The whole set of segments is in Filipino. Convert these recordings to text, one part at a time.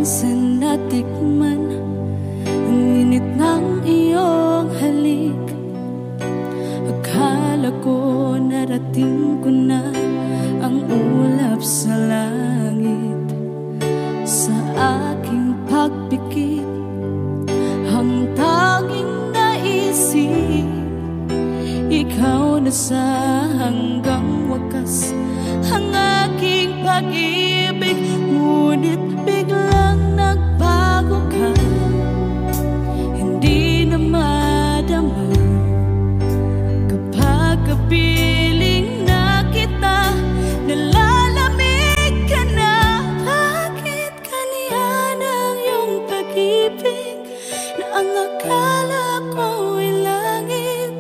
minsan natikman ang init ng iyong halik. Akala ko narating ko na ang ulap sa langit. Sa aking pagpikit, ang tanging naisip, ikaw na sa hanggang wakas ang aking pag-ibig. Ngunit biglang nagbago ka, hindi na madama kapag kapiling na kita, nalalamig ka na. Bakit kaniyan ang iyong pag-ibig na ang akala ko ay langit?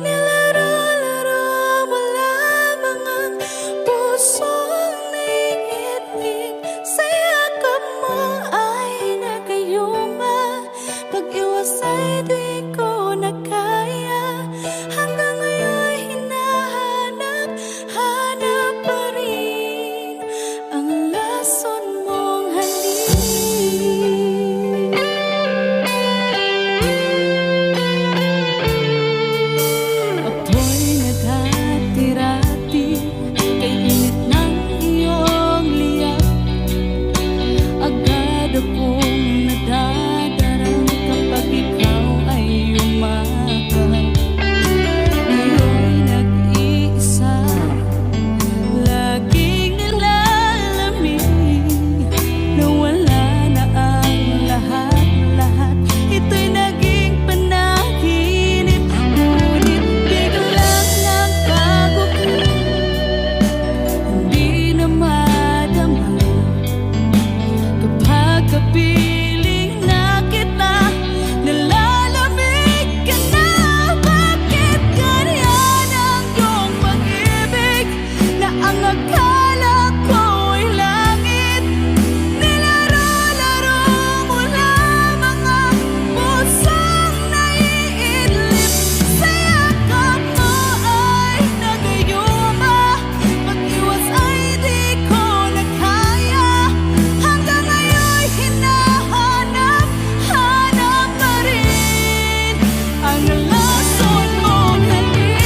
Nilaro-laro mo lamang ang pusong naiinig. Sa yakap mo ay nagayuma, pag-iwas ay di ko na kaya. Hanggang ngayon hinahanap, hanap pa rin ang lason mong halik. Ako'y naghatirati kay init ng iyong liyak. Agad akong nadadarang kapag ikaw ay umakap. Ngayon nag-iisa, laging nilalamig, nawala na ang lahat-lahat. Ito'y naging panaginip, ngunit biglang nagbago ka, hindi na madama kapag kapiling na kita, nalalamig ka na. Bakit ganyan ang iyong pag-ibig na ang akala ko ay langit? Nilaro-laro mo lamang ang pusong naiidlip. Sa yakap mo ay nagayuma, pag-iwas ay di ko na kaya. Hanggang ngayon hinahanap, hanap pa rin ang lason mong halik.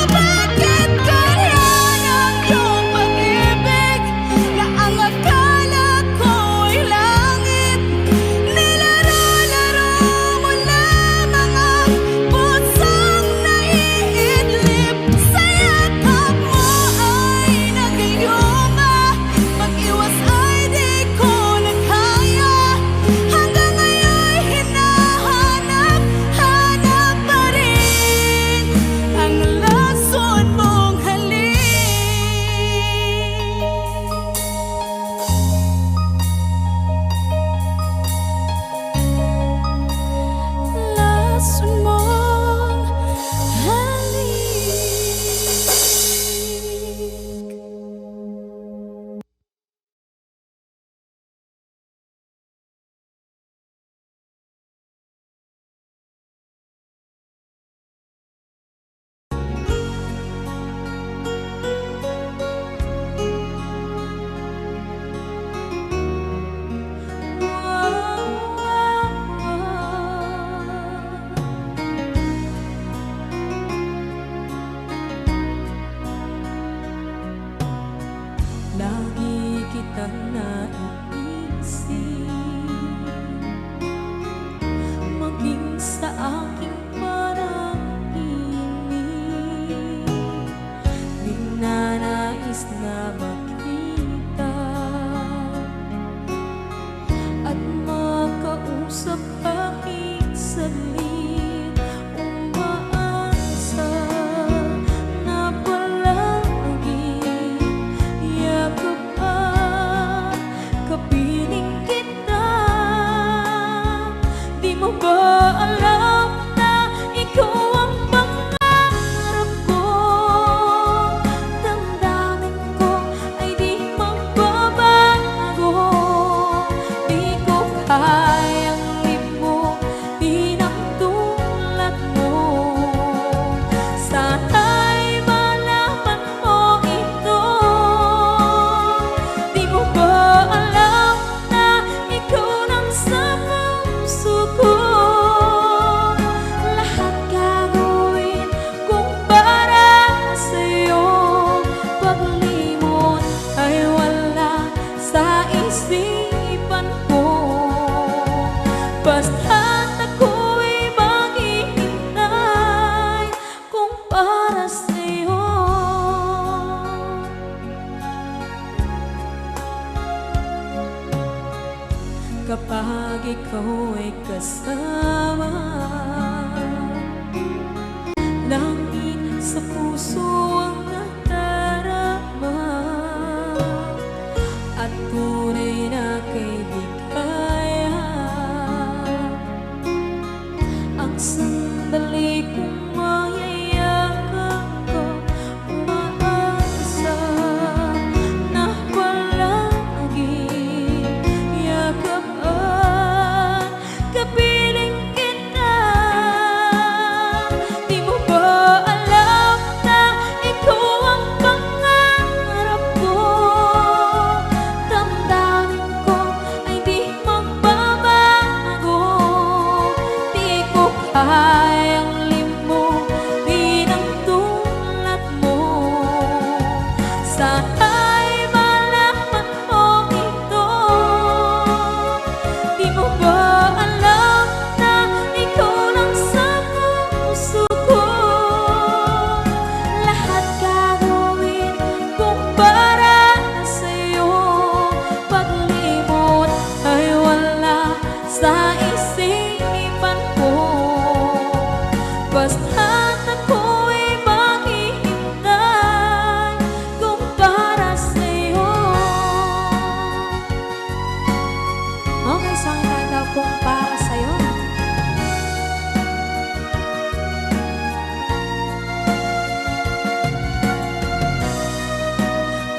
Bakit ganyan ang iyong pag-ibig na ang akala ko ay langit? Nilaro-laro mo lamang ang pusong naiidlip. Sa yakap mo ay nagayuma, pag-iwas ay di ko na kaya. Hanggang ngayon hinahanap, hanap pa rin ang lason mong halik. Lason mong halik. Lagi kitang naiisip, maging sa aking parang inig. Di na nais na makita at makausap kahit saglit. Umaasa na palaging yakap at kapiling kita. Di mo ba alam na ikaw ang pangarap ko? Damdamin ko ay di magbabago. Di ko kayang limutan Basta't ako'y maghihintay kung para sa'yo. Kapag ikaw ay kasama, langit sa puso ang nadarama, at tunay na kaibigan. Ang sandali kong mayayakap ko, umaasa na palaging yakapan, kapiling kita. Di mo ba alam na ikaw ang pangarap ko? Damdamin ko ay di magbabago. Di ko kayang limutin ang tulad mo. Sana'y malaman mo ito. Di mo ba alam na ikaw lang sa puso ko? Lahat gagawin kung para sa'yo. Paglimot ay wala sa isipan ko. Basta't ako'y maghihintay kung para sa'yo. Okay, so ang kanta kung para sa'yo.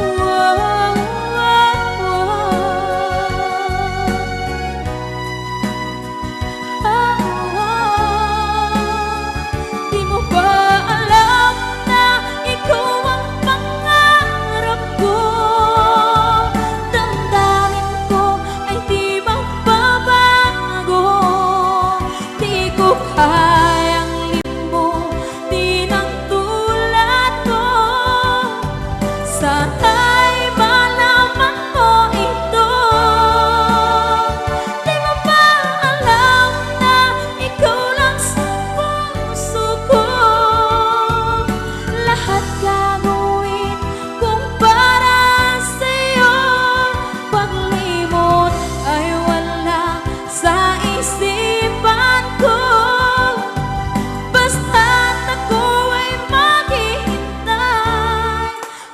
Wow, wow, Di mo ba alam na ikaw ang pangarap ko? Damdamin ko ay di magbabago. Di ko kayang limutin ang tulad mo. Sana'y malaman mo ito. Di mo ba alam na ikaw lang sa puso ko? Lahat gagawin kung para sa'yo. Paglimot ay wala sa isipan ko. Basta't ako ay maghihintay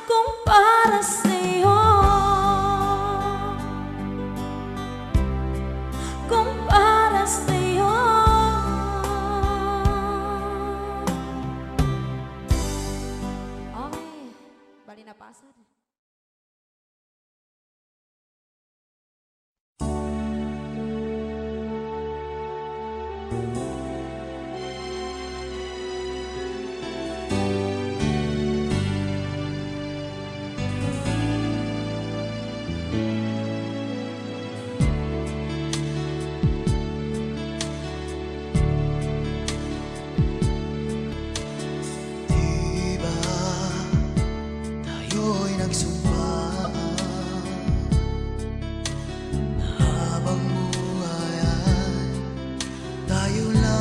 kung para sa'yo. Kung para sa'yo. Okay, bali na pasad. Diba tayo'y nagsumpa na habang buhay ay tayo lang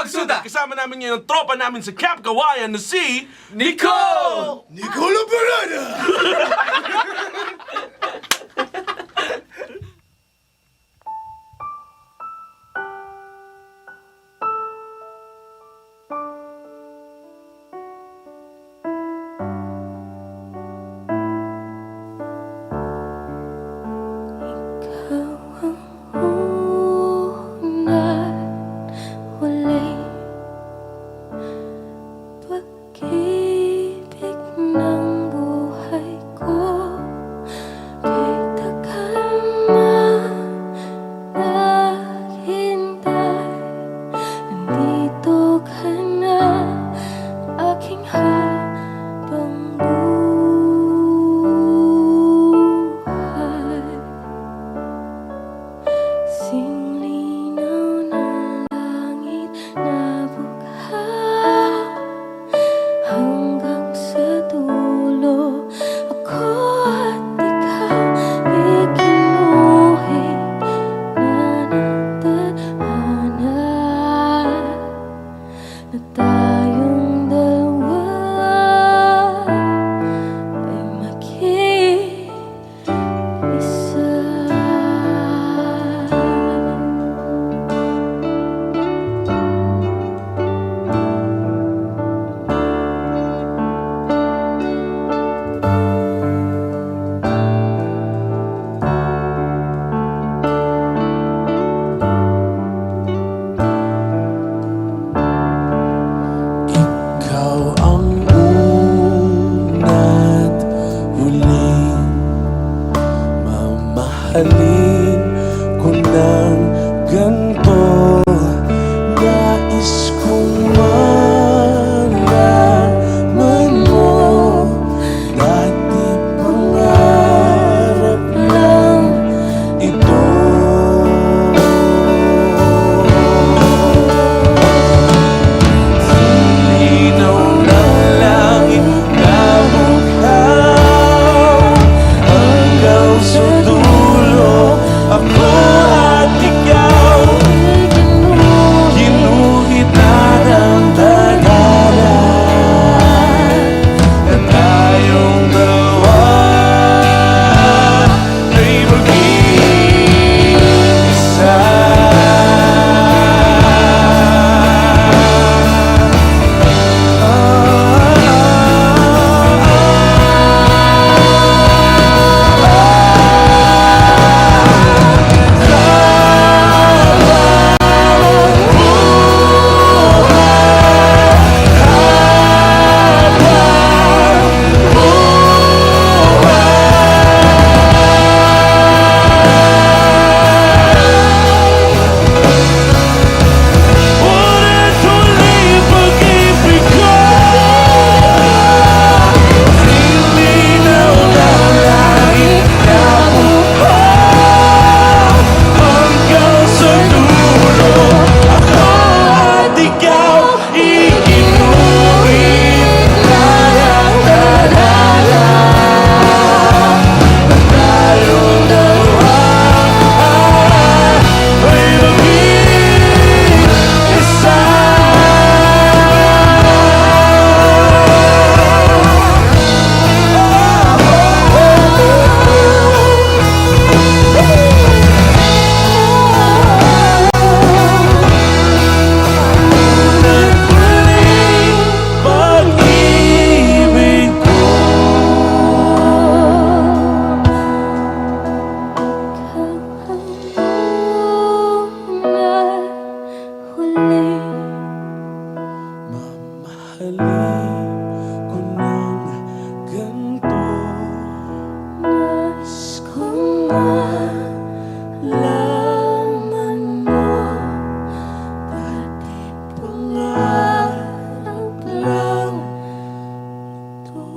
Magsuda! Kasama namin ngayon ang tropa namin sa Camp Kawayan na si... Nico! Nicola Parada! Ikaw ang unang huli, pag-ibig ng buhay ko. Kay tagal naghintay, nandito ka na, aking habang buhay. Singlinaw ng langit na bughaw, hanggang sa dulo ako at ikaw ikinuhit na ng tadhana, na tayong dalawa ay mag-iisa. Ikaw ang una't huling mamahalin ko ng ganito. Nais kong malaman mo, dati pangarap lang ito. Linaw ng langit na bughaw, hanggang sa dulo ako at ikaw ginuhit na ng tadhana, na tayong dalawa ay mag-iisa. Ulit tuloy pag-ibig ko, sinlinaw ng langit na bughaw, hanggang sa dulo ako at ikaw ikinuhit na ng tadhana, na tayong dalawa ay mag-iisa. Pag-ibig ko. Mamahalin ko ng ganito. Nais kong malaman mo, Dati pangarap lang ito.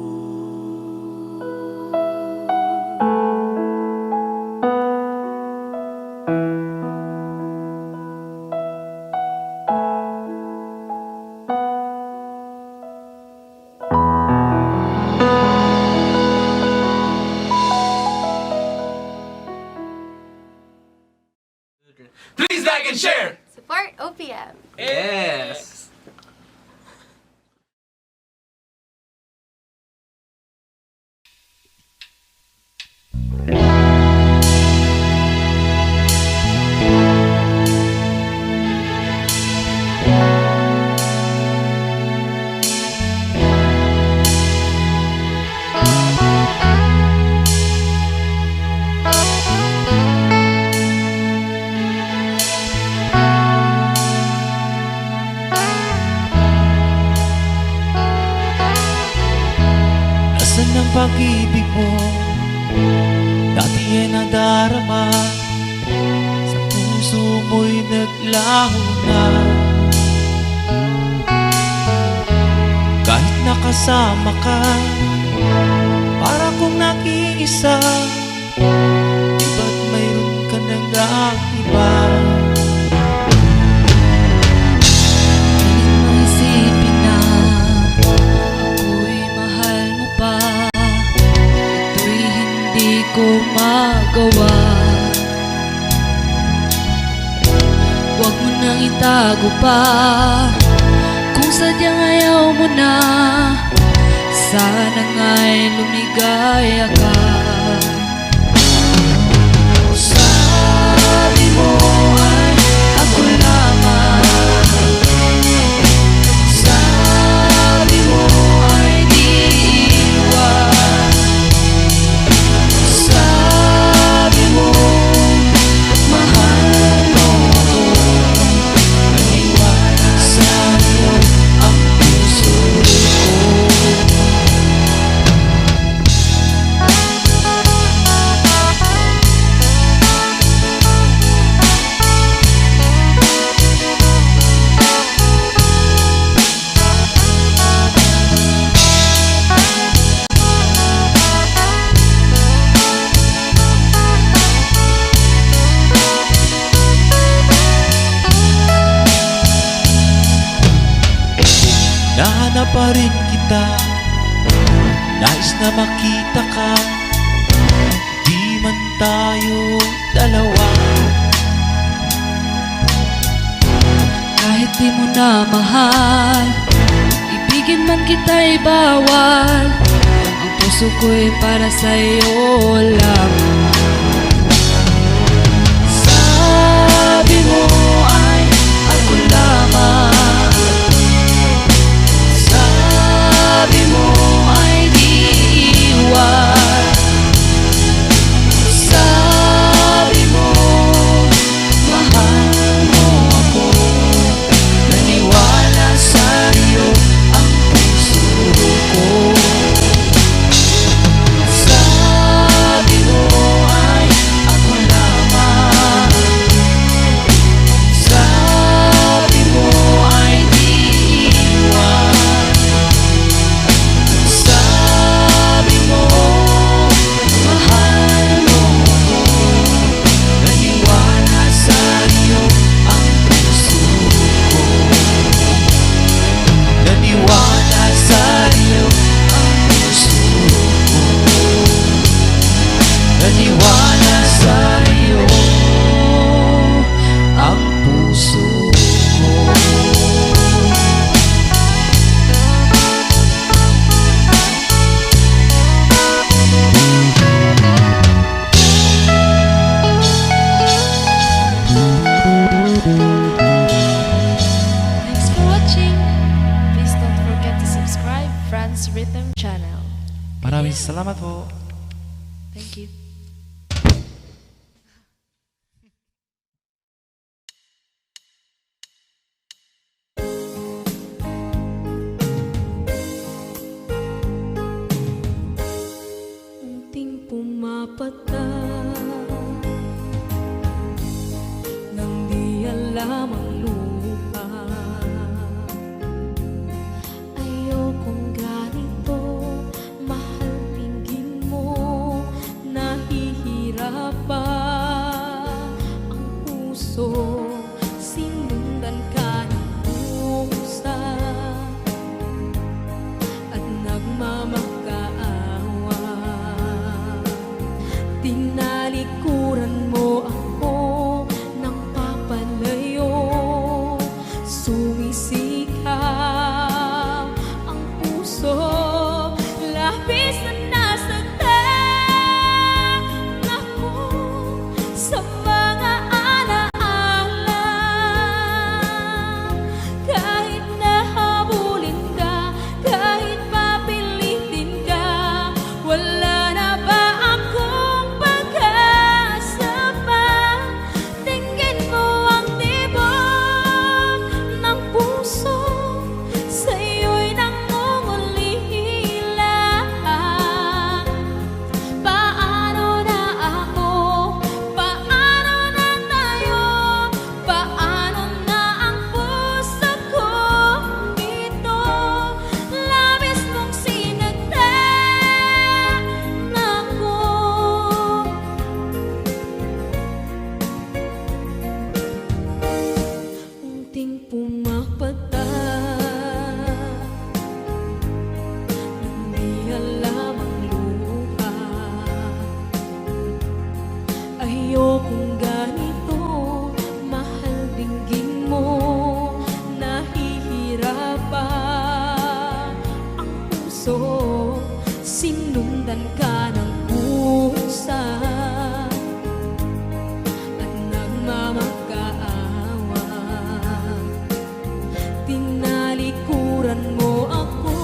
Please like and share! Support OPM. Yes! Nasaan ang pag-ibig mo? Dati ay nadarama, sa puso mo'y naglaho na. Kahit nakasama ka, para kong nag-iisa. Di ba't mayroon ka nang iba? Pilit mong isipin na ako'y mahal mo pa. Ito'y hindi ko magawa. Huwag mo nang itago pa kung sadyang ayaw mo na. Sana nga'y lumigaya ka. Sabi mo ay ako lamang. Sabi mo ay di iwan. Sabi mo mahal mo ako. Naniwala sa'yo ang puso ko. Nahanap pa rin kita, nais na makita ka. Di man tayo dalawa. Kahit di mo na mahal, ibigin man kita'y bawal. Ang puso ko'y para sa'yo lamang. Sabi mo ay ako lamang. Sabi mo ay di iwan. Sabi mo mahal mo ako. Naniwala sa'yo ang puso ko. Sabi mo ay ako lamang. Sabi mo ay di iwan. Sabi mo mahal mo ako. Naniwala sa'yo ang puso ko. Naniwala sa'yo Ang puso ko. Naniwala sa'yo ang puso ko. Thanks for watching. Please don't forget to subscribe Franz Rhythm Channel. Maraming salamat po. Thank you. Unting pumapata nang di alam ang lupa. Ayokong ganito, mahal tingin mo. Nahihirap pa ang puso. Sinundan ka ng pusa at nagmamakaawa. Tingnan parusa at nagmamakaawa. Tinalikuran mo ako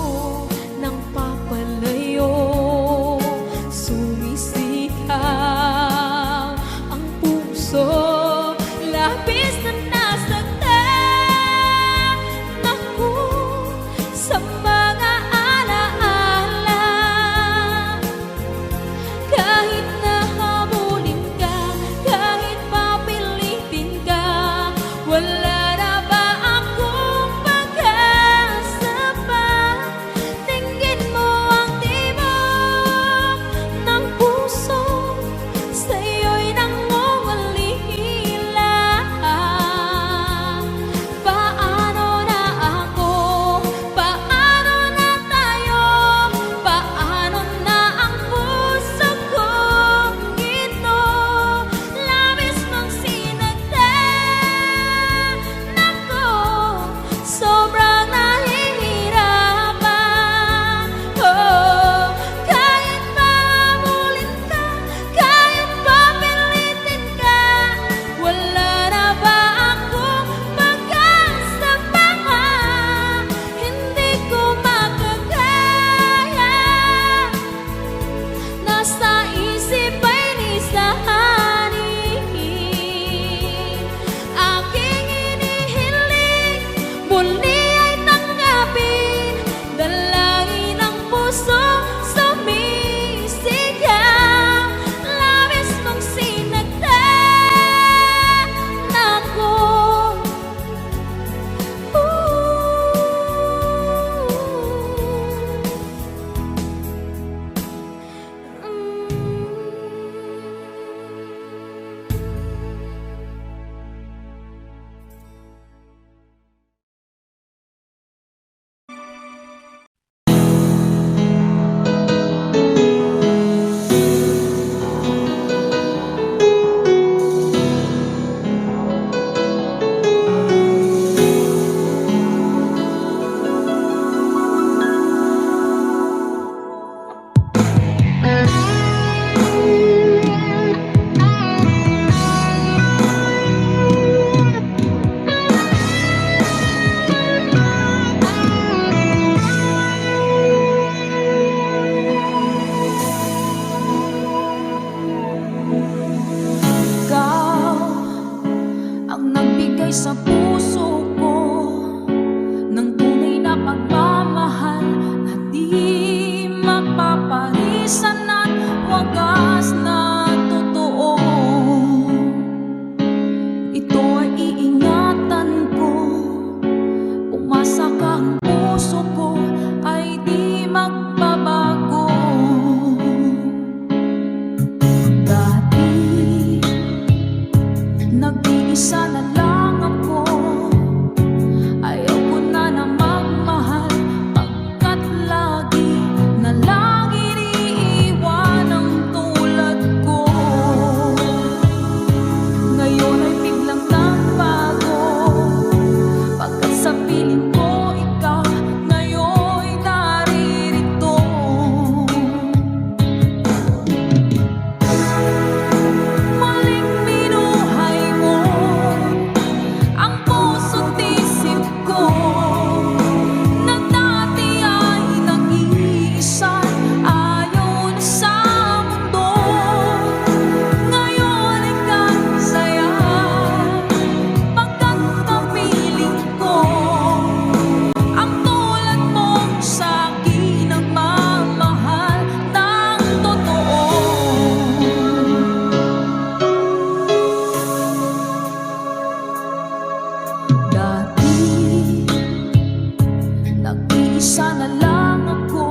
ng papalayo, sumisigaw ang puso, labis na nasaktan ako sa mga alaala. Kahit nahabulin ka, kahit papilitin ka, wala na ba akong pag-asa pa? Tingin mo ang tibok ng puso, sa'yo'y nangungulila. Paano na ako? Paano na tayo? Paano na ang puso kong ito? Labis mong sinagdan ako, sobrang nahihirapan. Oh, kahit mahabulin ka, kahit papilitin ka, wala na ba akong pag-asa pa? Hindi ko makakaya, nasa isip ay nisahanin. Aking inihiling, muli ay tanggapin, dalangin ang puso sumisigaw. Labis mong sinagdan ako. Ikaw ang nagbigay sa puso ko ng tunay na pagmamahal na di mapaparisan at wagas na totoo. Ito ay iingatan ko, umasa ka, ang puso ko ay di magbabago. Dati nag-iisa na lang ako, ayaw ko na na magmahal, pagkat lagi na lang iniiwan ang tulad ko. Ngayon ay biglang nagbago, pagkat sa piling ko ikaw ngayon'y naririto. Muling binuhay mo ang puso't isip ko, na dati ay nag-iisa, ayaw na sa mundo. Ngayon ay kasaya, pagkat kapiling ko ang tulad mong sa'kin ang mamahal ng totoo. Dati nag-iisa na lang ako,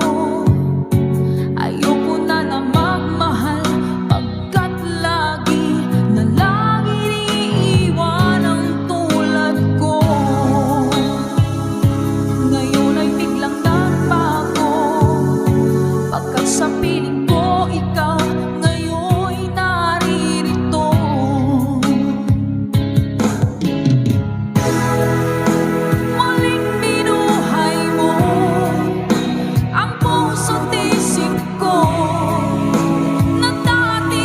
ayoko na na magmahal, pagkat lagi na lang iniiwan ang tulad ko. Ngayon ay biglang nagbago, pagkat sa piling ko ikaw ngayon'y naririto. Muling binuhay mo ang puso't isip ko, na dati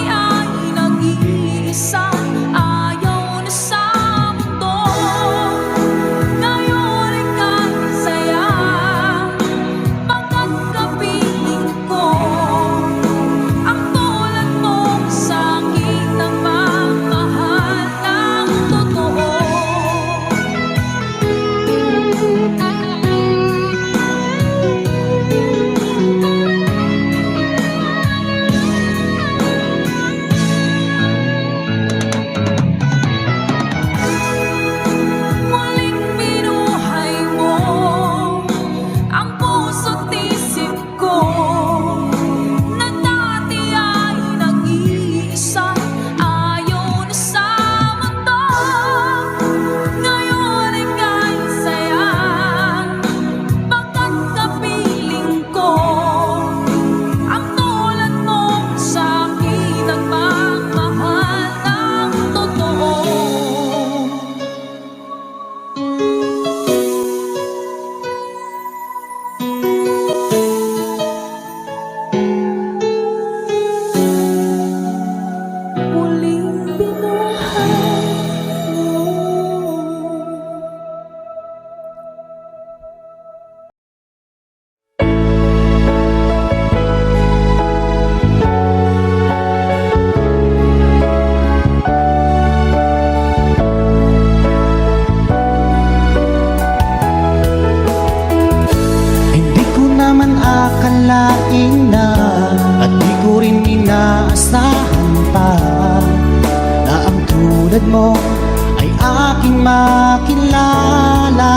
katulad mo ay aking makilala.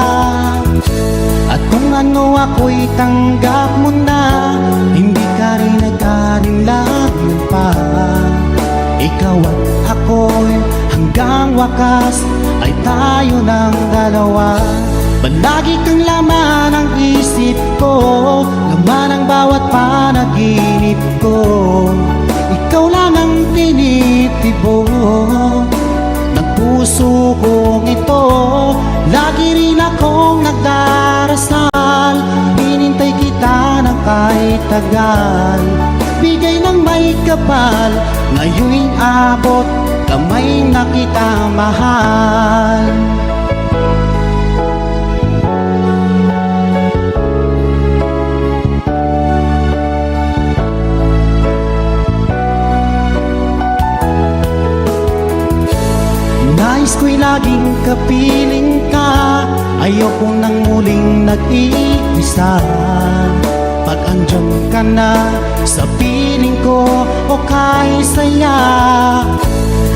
At kung ano ako'y tanggap mo na, hindi ka rin nag-alinlangan pa. Ikaw at ako'y hanggang wakas ay tayo ng dalawa. Palagi kang laman ng isip ko, laman ng bawat panaginip ko. Ikaw lang ang tinitibo ng puso kong ito. Lagi rin akong nagdarasal, hinintay kita ng kahit tagal. Bigay ng may kapal, ngayon'y abot, kamay na kita mahal. Nais ko'y laging kapiling ka, ayoko nang muling nag-iisa. Pag andyan ka na sa piling ko, o kay saya.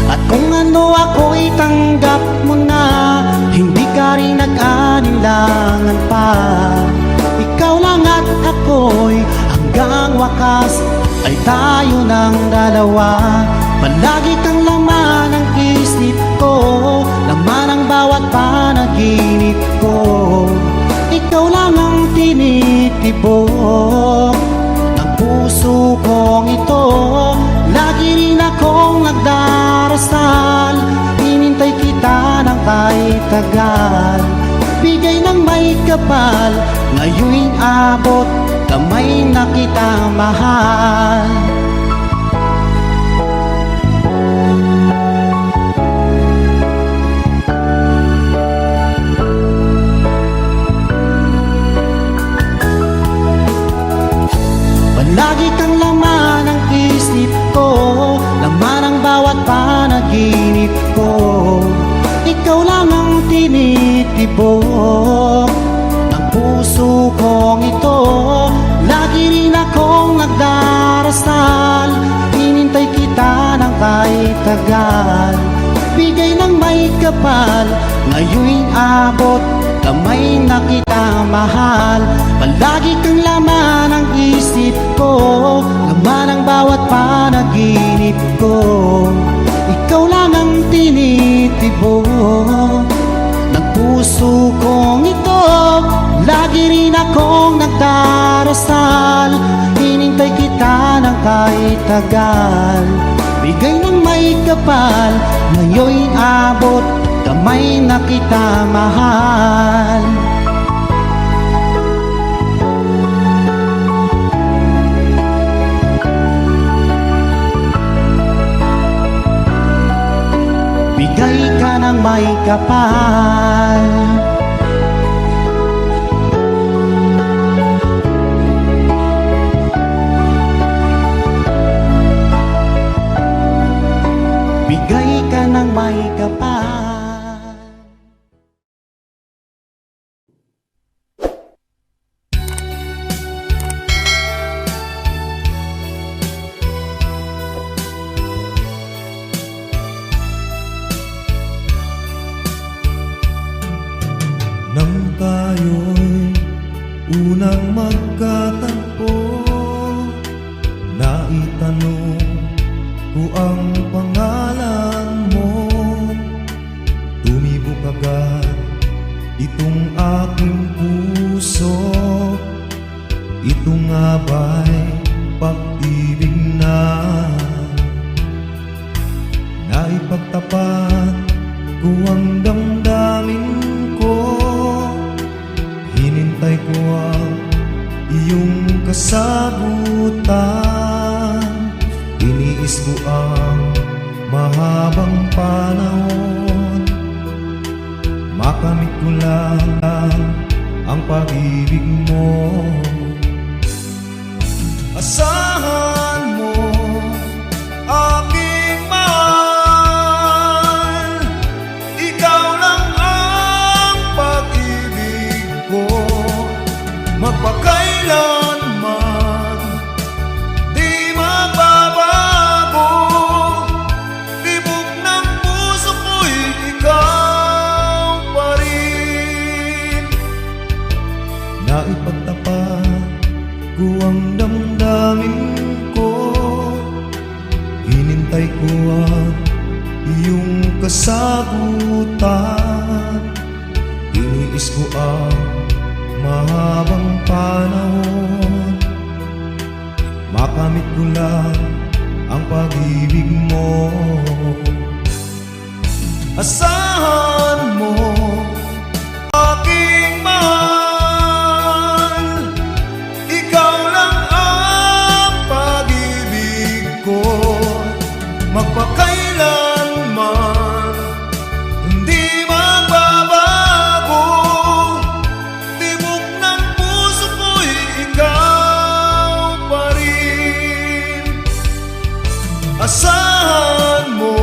At kung ano ako'y tanggap mo na, hindi ka rin nag-alinlangan pa. Ikaw lang at ako'y hanggang wakas ay tayo ng dalawa. Palagi kang laman ng isip ko, laman ang bawat panaginip ko. Ikaw lang ang tinitibok ng puso kong ito. Lagi rin akong nagdarasal, hinintay kita ng kahit tagal. Bigay ng may kapal, ngayon'y abot, kamay na kita mahal. Lagi kang laman ng isip ko, laman ang bawat panaginip ko. Ikaw lang ang tinitibok ng puso kong ito. Lagi rin akong nagdarasal, hinintay kita ng kahit tagal. Bigay ng may kapal, ngayon'y abot, kamay na kita mahal. Palagi kang laman ng isip ko, laman ang bawat panaginip ko. Ikaw lang ang tinitibo ng puso kong ito. Lagi rin akong nagdarasal, hinintay kita ng kahit tagal. Bigay ng may kapal, ngayon'y abot, kamay na kita mahal. Bigay ka ng may kapal. Bigay ka ng may kapal. Nang tayo'y unang magkatagpo, naitanong ko ang pangalan mo. Tumibok agad itong aking puso. Ito nga ba'y pag-ibig na naipagtapat ko ang damdamin ko? Hinintay ko ang iyong kasagutan. Iniis ko ang mahabang panahon. Makamit ko lang ang pag-ibig mo. Asahan mo, aking mahal, ikaw lang ang pag-ibig ko. Magpakailanman di magbabago. Tibok ng puso ko'y ko ang iyong kasagutan. Iniis ko ang mahabang panahon, makamit ko lang ang pag-ibig mo. Asahan mo, aking mahal, ikaw lang ang pag-ibig ko. Magpakailanman hindi magbabago, tibok ng puso ko'y ikaw pa rin. Asahan mo,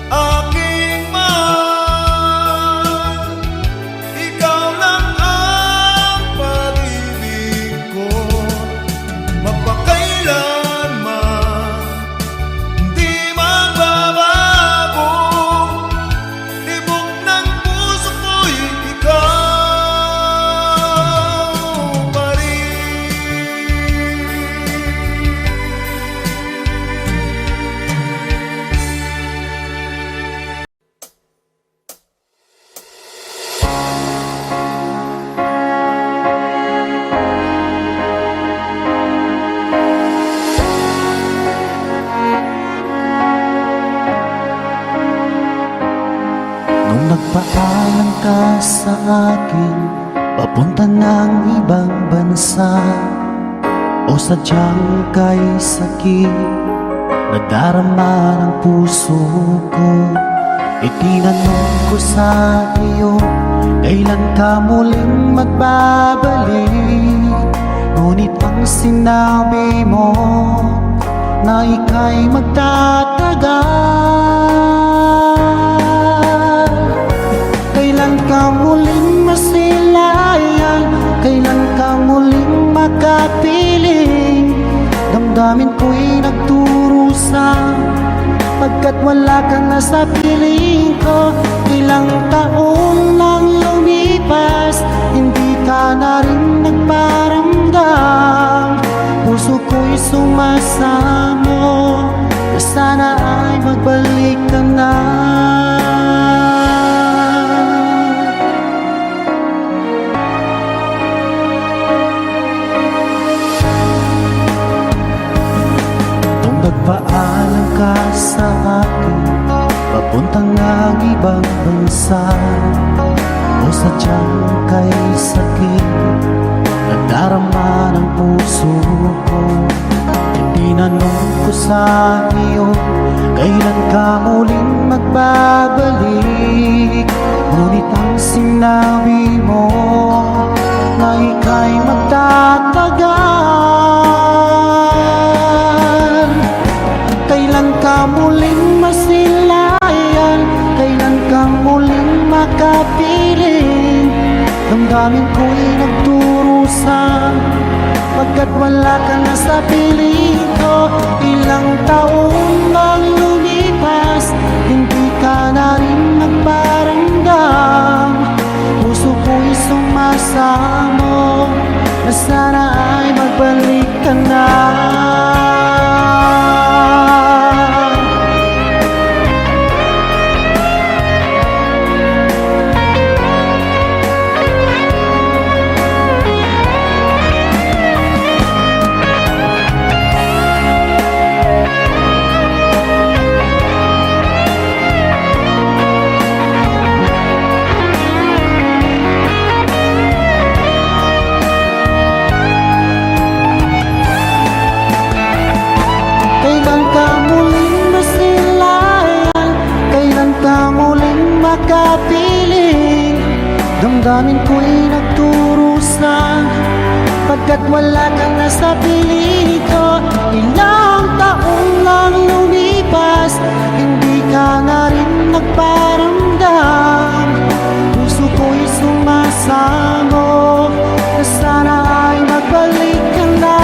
aking mahal, ikaw lang ang pag-ibig ko. Magpakailanman hindi magbabago, tibok ng puso ko'y ikaw pa rin. Nung nagpaalam ka sa akin, papunta ng ibang bansa, o sadyang kay sakit nadarama ng puso ko, itinanong ko sa iyo, kailan ka muling magbabalik? Ngunit ang sinabi mo na ika'y magtatagal. Kailan ka muling masilayan? Kailan ka muling makapiling? Damdamin ko'y nagdurusa, pagkat wala ka na sa piling ko. Ilang taon lang lumipas, hindi ka na rin nagparamdam. Puso ko'y sumasamo na sana ay magbalik ka na. Nung nagpaalam ka sa akin, papunta ng ibang bansa, o sadyang kay sakit nadarama ng puso ko, itinanong ko sa iyo, kailan ka muling magbabalik? Ngunit ang sinabi mo na ika'y magtatagal. Kailan ka muling masilayan? Kailan ka muling makapiling? Damdamin ko'y nagdurusa, pagkat wala ka na sa piling ko. Ilang taon lang lumipas, hindi ka na rin nagparamdam. Puso ko'y sumasamo na sana ay magbalik ka na. Kailan ka muling masilayan? Kailan ka muling makapiling? Damdamin ko'y nagdurusa, pagkat wala ka na sa piling ko. Ilang taon lang lumipas, hindi ka na rin nagparamdam. Puso ko'y sumasamo na sana ay magbalik ka na.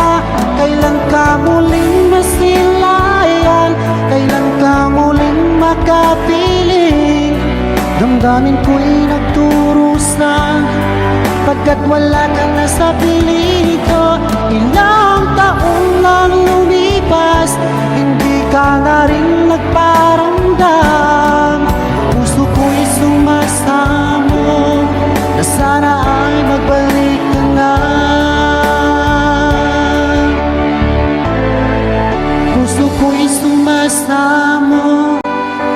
Kailan ka muling masilayan? Kailan ka muling makapiling? Damdamin ko'y nagdurusa, pagkat wala ka na sa piling ko. Ilang taon lang lumipas, hindi ka na rin nagparamdam. Puso ko'y sumasamo na sana ay magbalik ka na. Puso ko'y sumasamo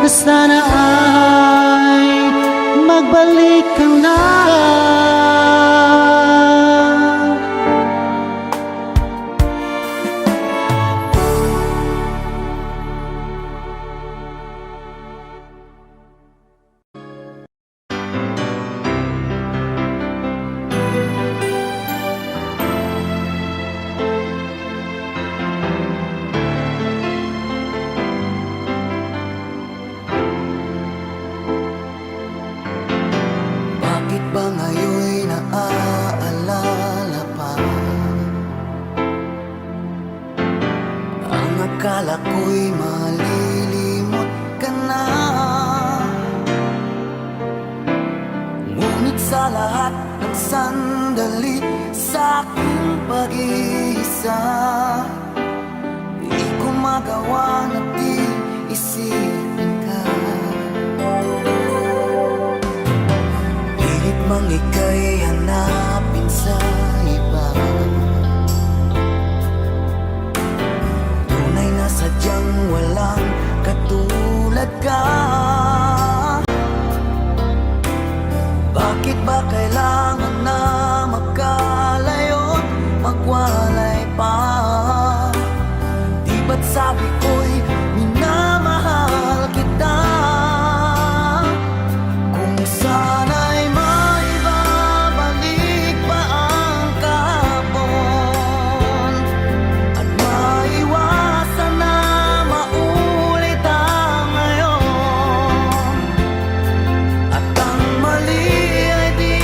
na sana ay magbalik ka na. Bakit ba ngayon'y naaalala pa ang akala ko'y malilimot ka na? Ngunit sa lahat ng sandali sa aking pag-iisa, di ko magawa na di isipin ka. Pilit mang ika'y hanapin sa iba, tunay na sadyang walang katulad ka. Bakit ba kailangan na magkalayo't magwalay pa? Di ba't sabi ko'y minamahal kita? Kung sana'y maibabalik pa ang kahapon at maiwasan na maulit ang ngayon, at ang mali ay di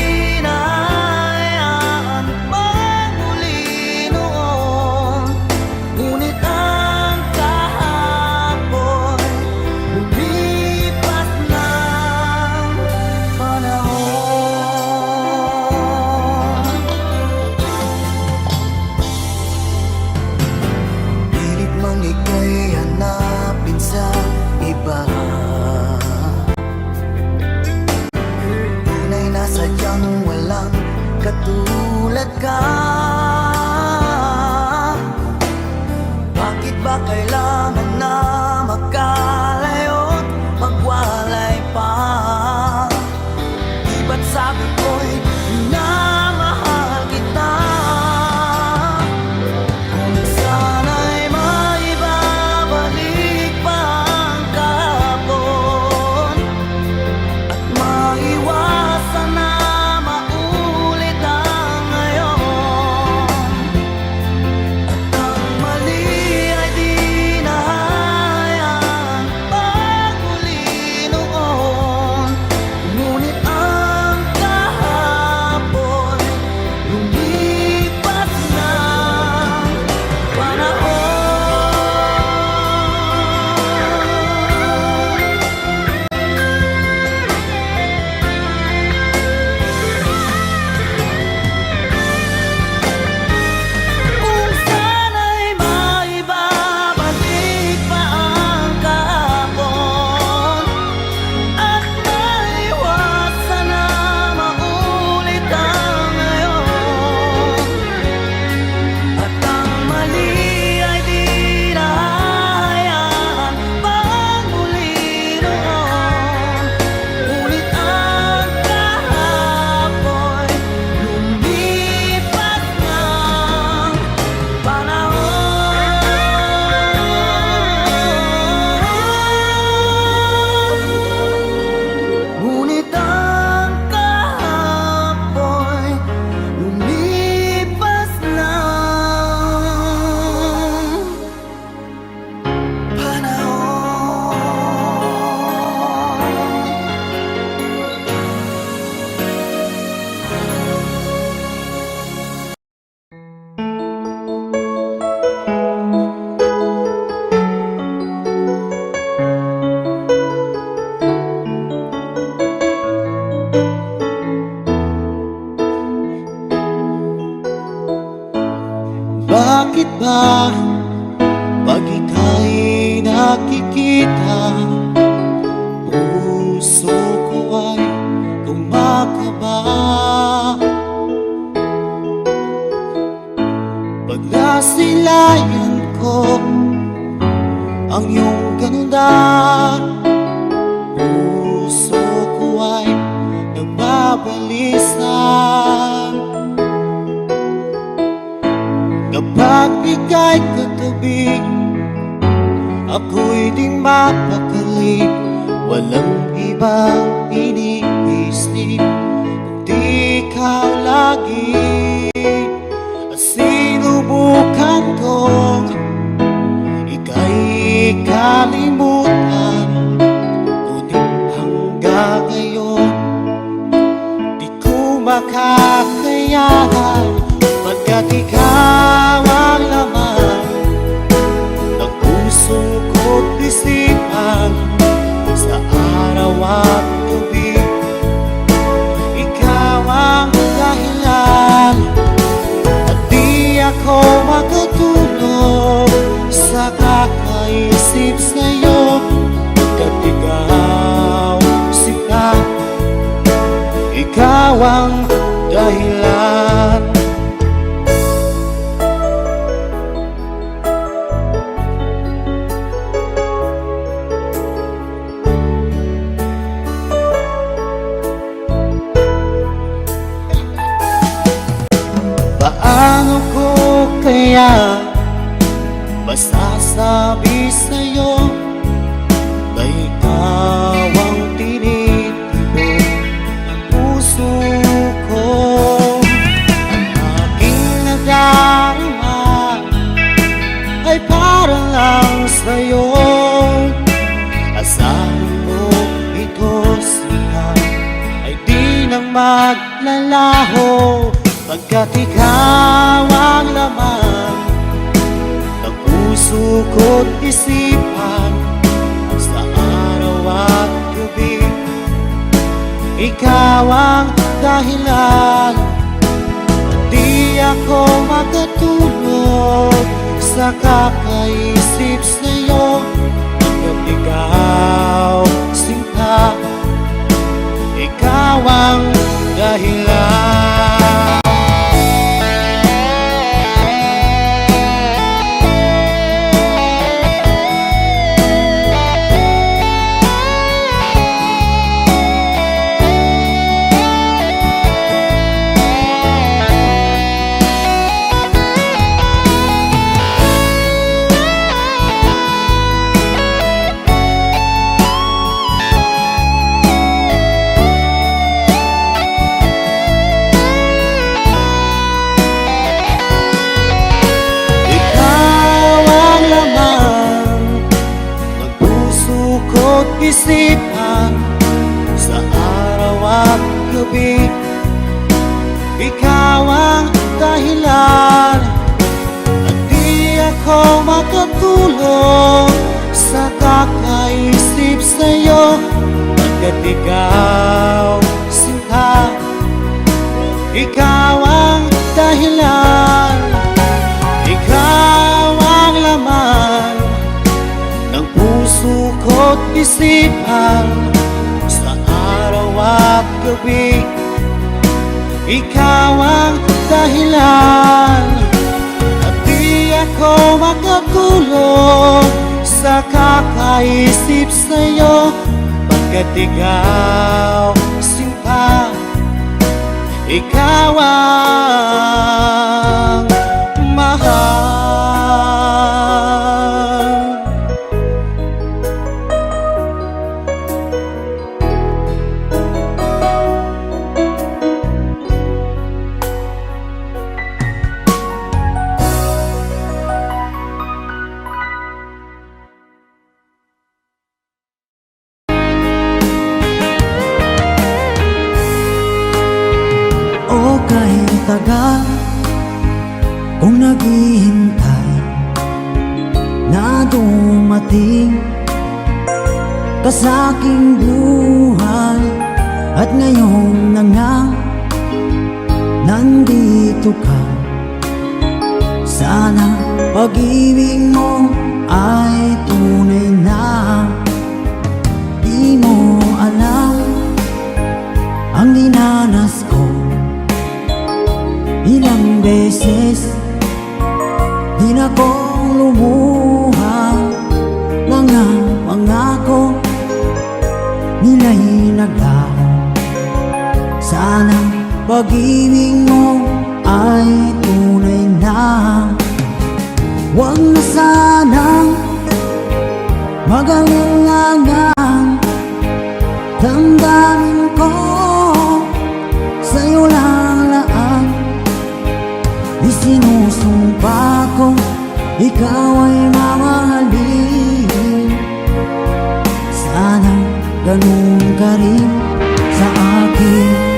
na hayaan magmuli noon. Ngunit ang kahapon lumipas ng panahon. Pilit mang ika'y hanapin sa iba, tunay na sadyang walang katulad ka. Bakit ba kailangan na magkalayo't magwalay pa? Di ba't sabi ko'y minamahal kita? Kung sana'y maibabalik pa ang kahapon at maiwasan na maulit ang ngayon, at ang mali ay di na hayaan magmuli noon. Ngunit ang kahapon lumipas ng panahon. Kung sana'y maibabalik pa ang kahapon at maiwasan na maulit ang ngayon, at ang mali ay di na hayaan magmuli noon. Ngunit ang kahapon lumipas ng panahon. Ngunit ang kahapon lumipas ng panahon. Bakit ba pag ika'y nakikita kita, puso ko ay kumakaba. Pag nasilayan ko ang iyong ganda, puso ko ay nagbabalisa. Kapag ika'y katabi, ako'y di mapakali. Walang ibang iniisip kundi ikaw lagi. At sinubukan kong ika'y kalimutan, ngunit hanggang ngayon di ko makakayanan. Pagkat ikaw ang laman ng puso ko't isipan, sa araw at gabi ikaw ang dahilan. At di ako makatulog sa kakaisip sa'yo, pagkat ikaw sinta, ikaw ang dahilan. Paano ko kaya masasabi sa'yo na ikaw ang tinitibok ng puso ko? Ang aking nadarama ay para lang sa'yo. Asahan mo ito sila ay di nang maglalaho, pagkat ikaw ang laman ng puso ko't isipan, sa araw at gabi ikaw ang dahilan. At di ako makatulog sa kakaisip sa'yo, pagkat ikaw sinta, ikaw ang dahilan. Isipan, sa araw at gabi ikaw ang dahilan. At di ako makatulog sa kakaisip sa'yo, pagkat ikaw sinta, ikaw ang dahilan. Ikaw ang laman ng puso ko't isipan, sa araw at gabi ikaw ang dahilan. At di ako makatulog sa kakaisip sa'yo, pagkat ikaw sinta, ikaw ang mahal. O kahit tagal kung naghihintay na dumating ka sa aking buhay, at ngayon na nga nandito ka. Sana pag-ibig mo ay tunay na pag-ibig mo ay tunay na. Huwag na sanang mag-alilangan, damdamin ko sa'yo lang laan. Isinusumpa ko ikaw ay mamahalin. Sana ganun ka rin sa akin.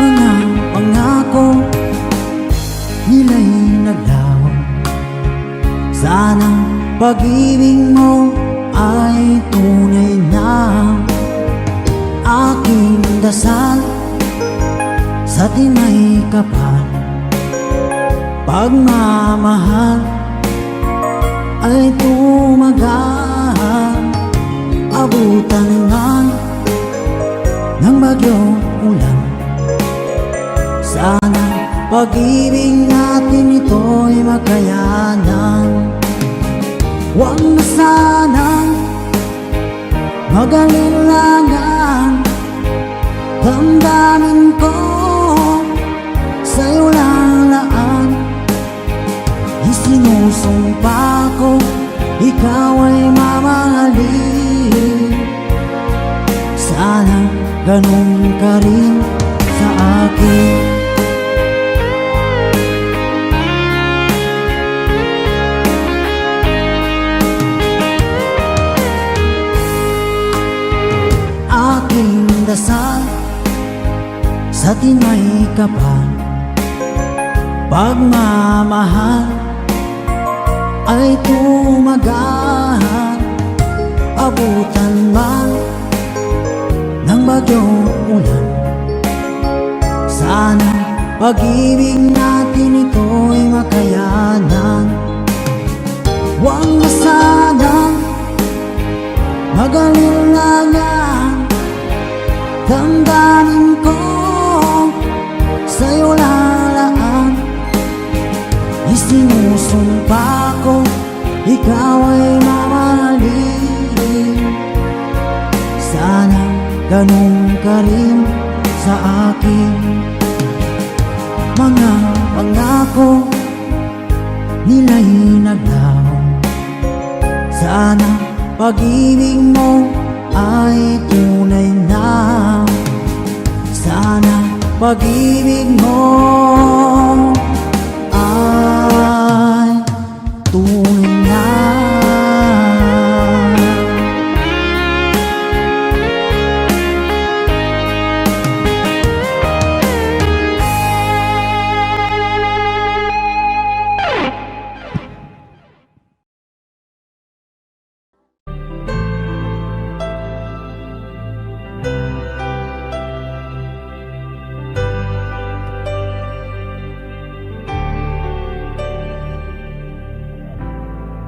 Mga pangako nila'y naglaho. Sana pag-ibig mo ay tunay na. Aking dasal sa tinay kapal, pagmamahal ay tumagal. Abutan man ng bagyong ulan, sana pag-ibig natin ito'y makayanan. Huwag na sanang mag-alilangan, damdamin ko sa'yo lang laan. Isinusumpa ko ikaw ay mamahalin. Sana ganun ka rin sa akin. Aking dasal sa tinay kapal, pagmamahal ay tumagal. Abutan man ng bagyong ulan, sana pag-ibig natin ito'y makayanan. Huwag na sanang mag-alilangan, damdamin ko sa'yo lalaan. Isinusumpa ko ikaw ay mamahalin. Sana ganun ka rin sa akin. Mga pangako nila'y naglaho. Sana pag-ibig mo ay tunay na. Sana pag-ibig mo ay tunay na.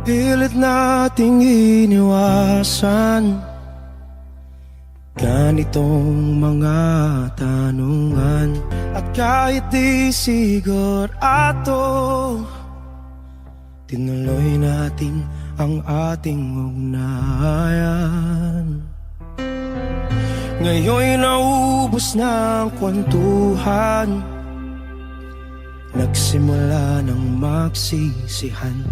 Pilit nating iniwasan ganitong mga tanungan. At kahit di sigurado, tinuloy natin ang ating ugnayan. Ngayon'y naubos na ang kwentuhan, nagsimula ng magsisihan.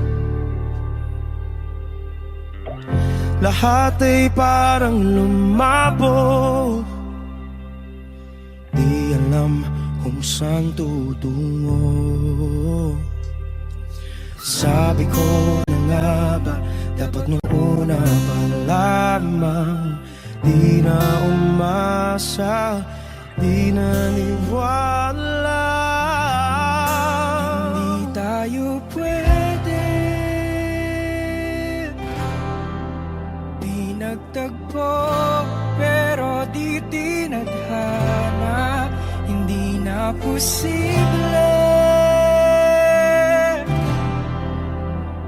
Lahat ay parang lumabo, di alam kung saan tutungo. Sabi ko na nga ba, dapat nung una pa lamang, di na umasa, di naniwala. Hindi tayo pwede nagtagpo, pero di tinadhana. Hindi na posible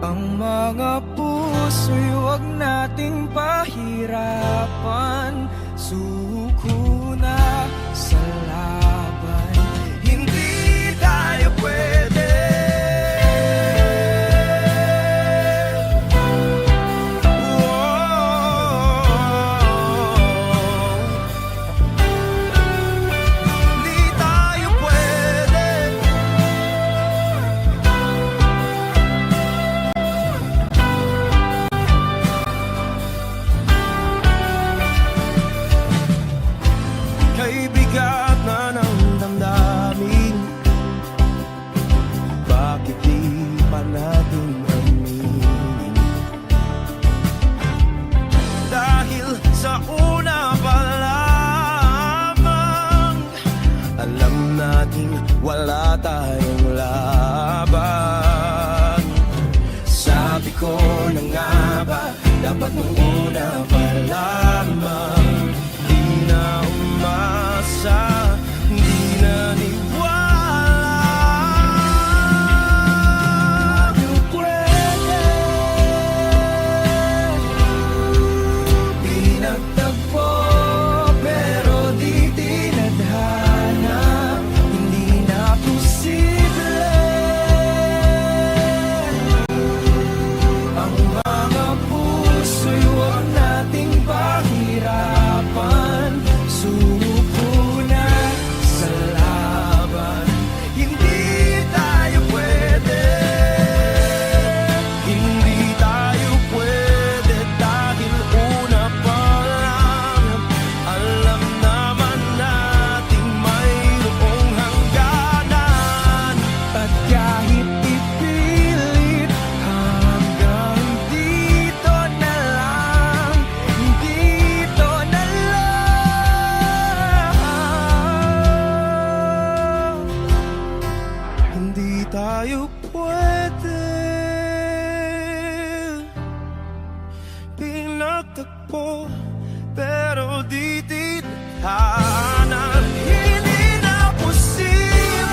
ang mga puso'y huwag nating pahirapan. Suko na sa laban, hindi tayo pwede. Alam nating wala tayong laban. Sabi ko na nga ba, dapat nung una pa lamang. Di na umasa, di na niwala. Yung pwede pinagtagpo, pero di tinadhana. Hindi na posible ang mga puso'y huwag nating pahirapan. Sumuko na sa laban. Hindi tayo pwede, hindi tayo pwede dahil una pa lang alam naman nating mayroong hangganan. At kahit ipilit hanggang dito na lang, dito na lang. Hindi tayo pwede pinagtagpo, pero di tinadhana. Hindi na posible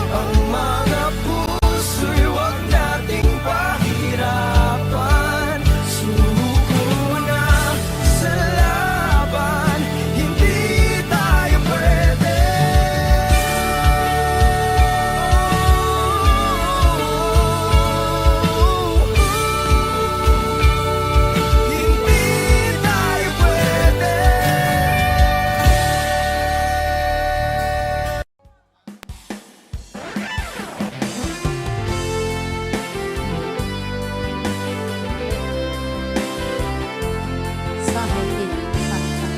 ang mga puso'y huwag nating pahirapan. Sumuko na sa laban. Hindi tayo pwede. Hindi tayo pwede. Sa hindi Santa.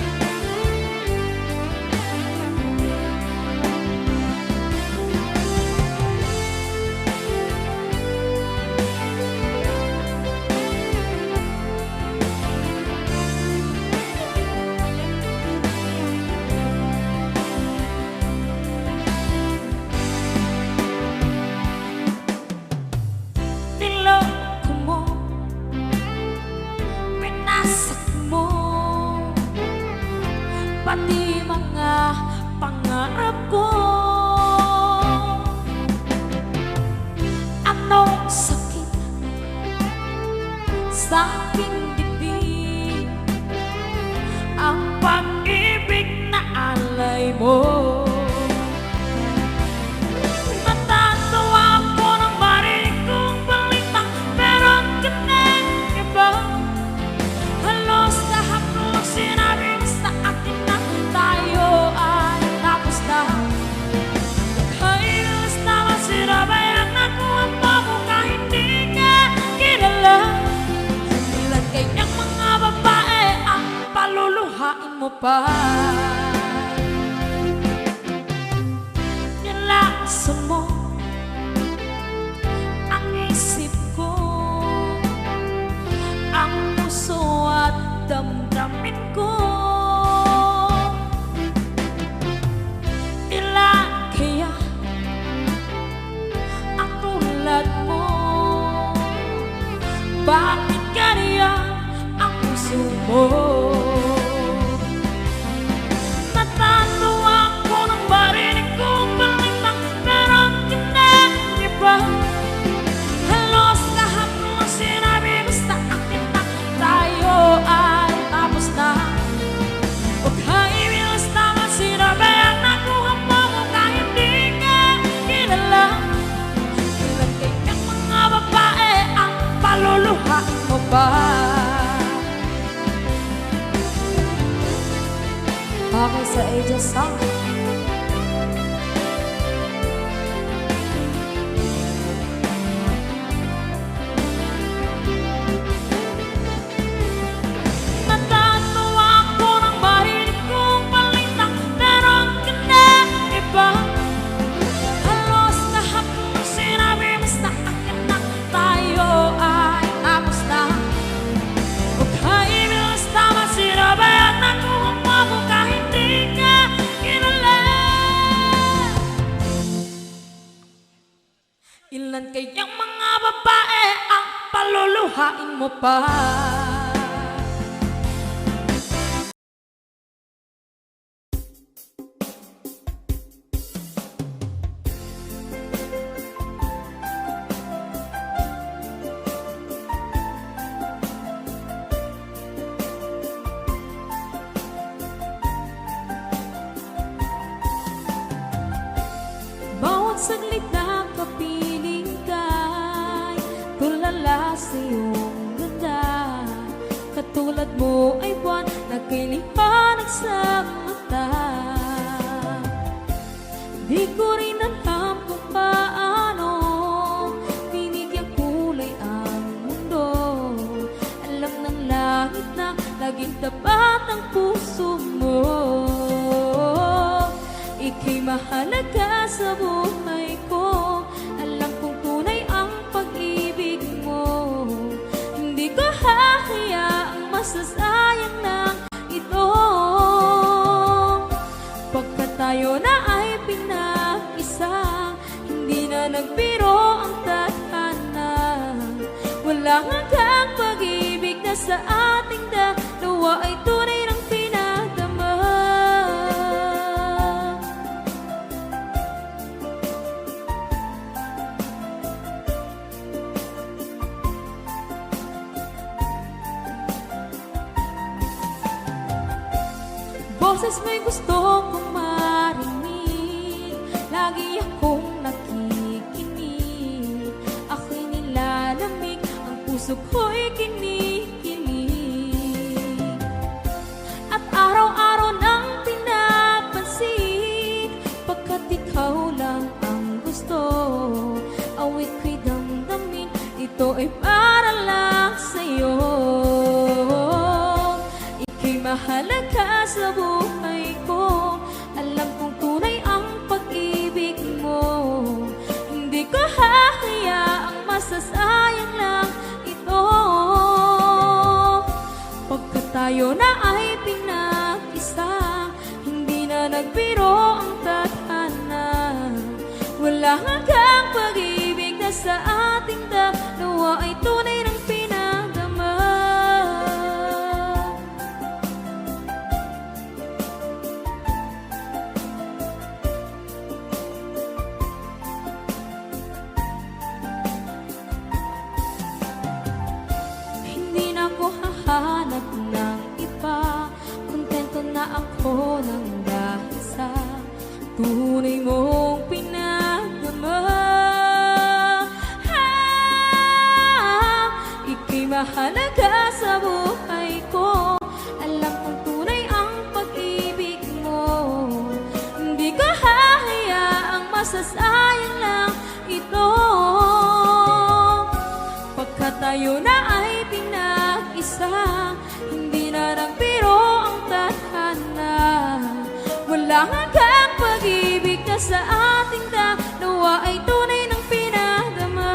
Niloko mo, pinasak mo, pati mga pangarap ko. Anong sakit sa aking dibdib, ang pag-ibig na alay mo. Natatawa ako nang marinig kong balita, meron ka ng iba. Halos lahat ng sinabi mo sa akin na tayo ay tapos na. Halos naman sinabayan ako ang babo kahit di ka kilala. Ilan kayang mga babae ang paluluhain mo pa. Nilakso mo ang isip ko, ang puso at damdamin ko. Ilan kaya ang tulad mo? Bakit ganyan ang puso mo? Natatawa ako nang marinig kong balita, meron ka ng iba. Halos lahat ng sinabi mo sa akin na tayo ay tapos na. Huwag kang ibilis naman sinabayan ako ang mo kahit di ka kilala. Ilan kayang mga babae ang paluluhain mo ba? Okay, sa Aegis song. Natatawa ako nang marinig kong balita, meron ka ng iba. Halos lahat ng sinabi mo sa akin na tayo ay tapos na. Huwag kang ibilis naman sinabayan ako ang mga luhain mo pa. Bawat saglit na kapiling ka'y tulala sa iyong ganda. Katulad mo ay buwan na kay liwanag sa mata. Di ko rin alam kung paano binigyan kulay ang mundo. Alam ng langit na laging tapat ang puso mo. Ika'y mahalaga sa buhay ko. Alam kong tunay ang pag-ibig mo. Hindi ko hahayaang masasayang lang ito. Pagkat tayo na ay pinag-isa, hindi na nagbiro ang tadhana. Walang hanggang pag-ibig na sa ating dalawa ay tunay ng pinadama. Boses mo'y gusto kong marinig, lagi akong nakikinig. Ako'y nilalamig, ang puso ko'y kinikilig. At araw-araw nang pinapansin, pagkat ikaw lang ang gusto. Awit ko'y damdamin, ito ay para lang sa'yo. Ika'y mahalaga sa buhay ko. Alam kong tunay ang pag-ibig mo. Hindi ko hahayaang masasayang lang ito. Pagkat tayo na ay pinag-isa, hindi na nagbiro ang tadhana. Wala hanggang pag-ibig na sa ating dalawa ay tunay ng pinadama. Hindi na ako hahanap ng iba, kontento na ako ng dahil sa tunay mong pinagdama. Ika'y mahalaga sa buhay ko. Alam kong tunay ang pag-ibig mo. Hindi ko hahayaang masasayang lang ito. Pagkat tayo na ay pinag-isa, hindi na nagbiro ang tadhana. Wala hanggang pag-ibig na sa ating dalawa ay tunay ng pinadama.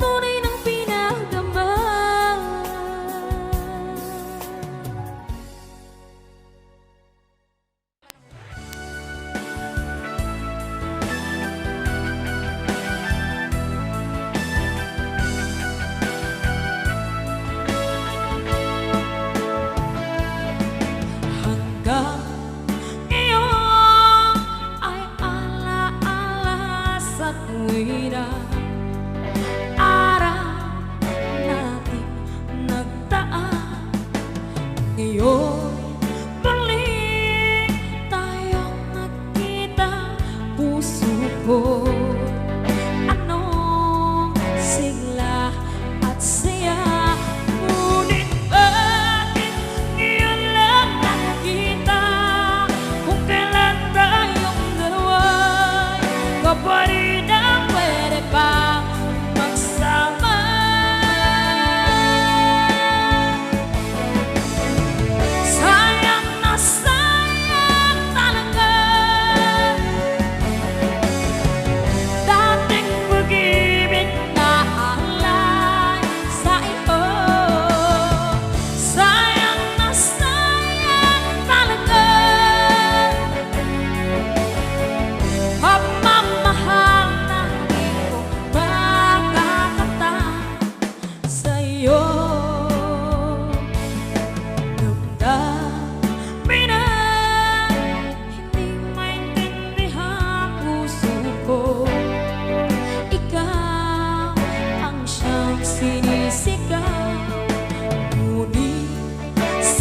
Tunay ng pinadama. Hanggang ngayon ay alaala sa tuwira. Araw natin nagdaan, ngayon balik tayong nagkita. Puso ko anong sigla at saya. Ngunit bakit ngayon lang nakita? Kung kailan tayong dalawa'y kapatid na pwede pa magsama. Sayang na sayang talaga.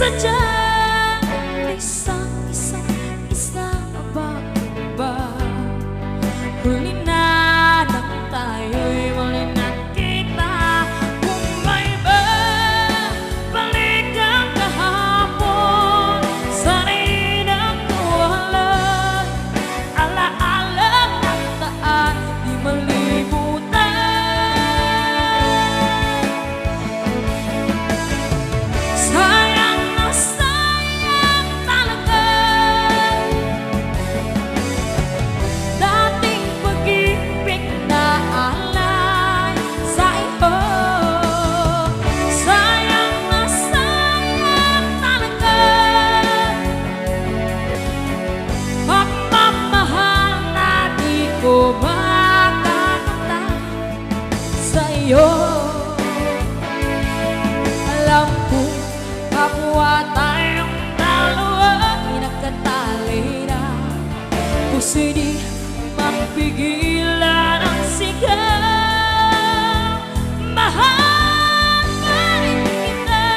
sadyang isang ba? Huli na nang tayo'y muli nakita. Kung may balik ang kahapon, sana'y nakuhalan. Alaala ng daan, di malimutan. Sayang na sayang talaga dating pag-ibig na alay sa iyo. Sayang na sayang talaga pagmamahal na di ko makakamtan sa iyo. Alam ko kapwa tayong dalawa ay nagkatali na, puso'y di mapigilan ang sigaw. Mahal pa rin kita.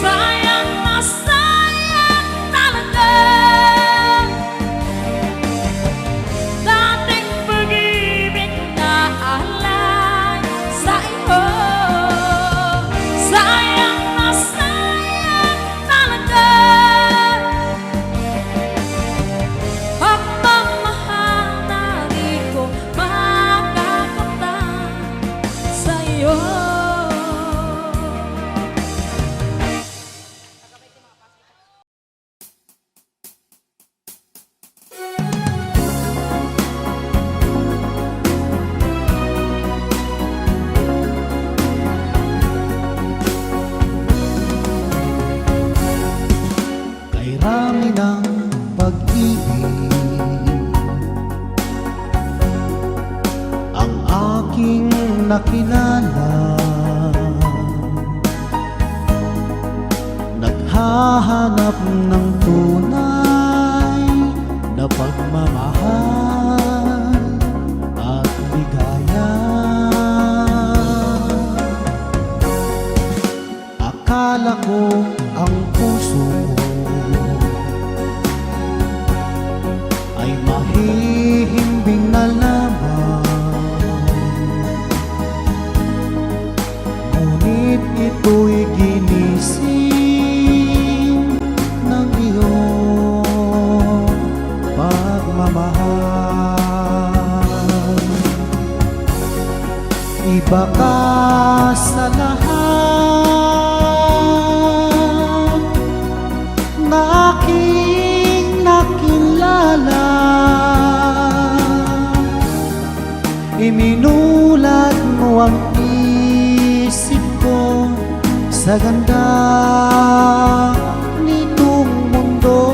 Sayang na sayang talaga dating pag-ibig na alay sa iyo. Sayang na sayang talaga pagmamahal na di ko makakamtan sa iyo. Kay rami ng pag-ibig ang aking nakilala. Naghahanap ng tunay na pagmamahal at ligaya. Akala ko ang puso ko ay mahihimbing na lamang, ngunit ito'y ginising ng iyong pagmamahal. Iba ka sa lahat na aking nakilala. Iminulat mo ang isip ko sa ganda nitong mundo.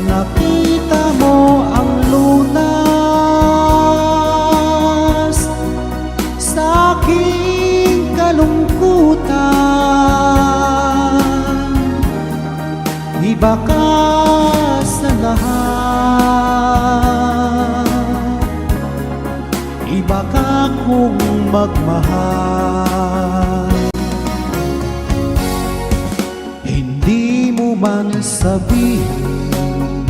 Nakita mo ang lunas sa aking kalungkutan. Iba ka sa lahat, iba ka kung magmahal. Hindi mo man sabihin,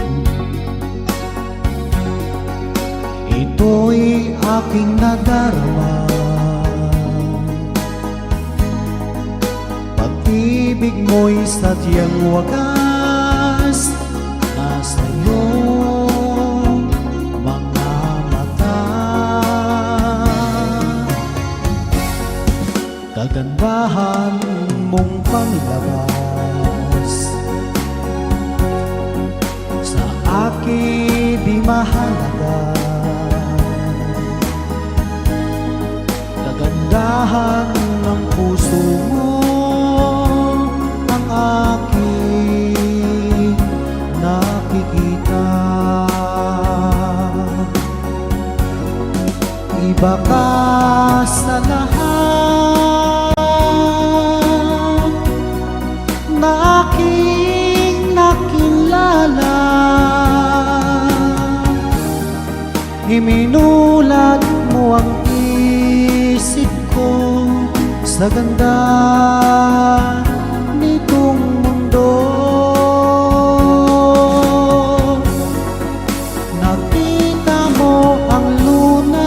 ito'y aking nadarama. Pag-ibig mo'y sadyang wagas nasa iyong mga mata. Kagandahan mong panglabas sa akin di mahalaga. Kagandahan ng puso mo ang aking nakikita. Iba ka sa lahat na aking nakilala. Iminulat sa ganda nitong mundo. Nakita mo ang lunas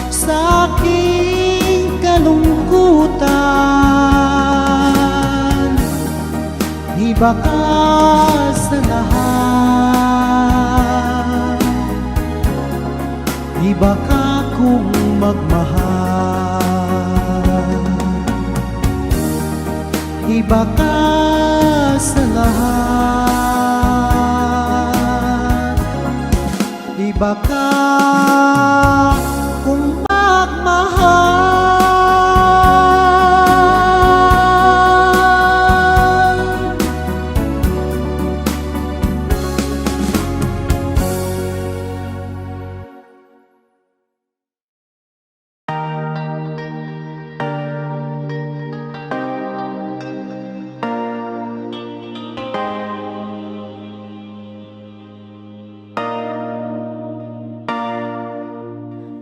sa aking kalungkutan. Iba ka sa lahat, iba ka kung magmahal, iba ka sa lahat, iba ka kung magmahal.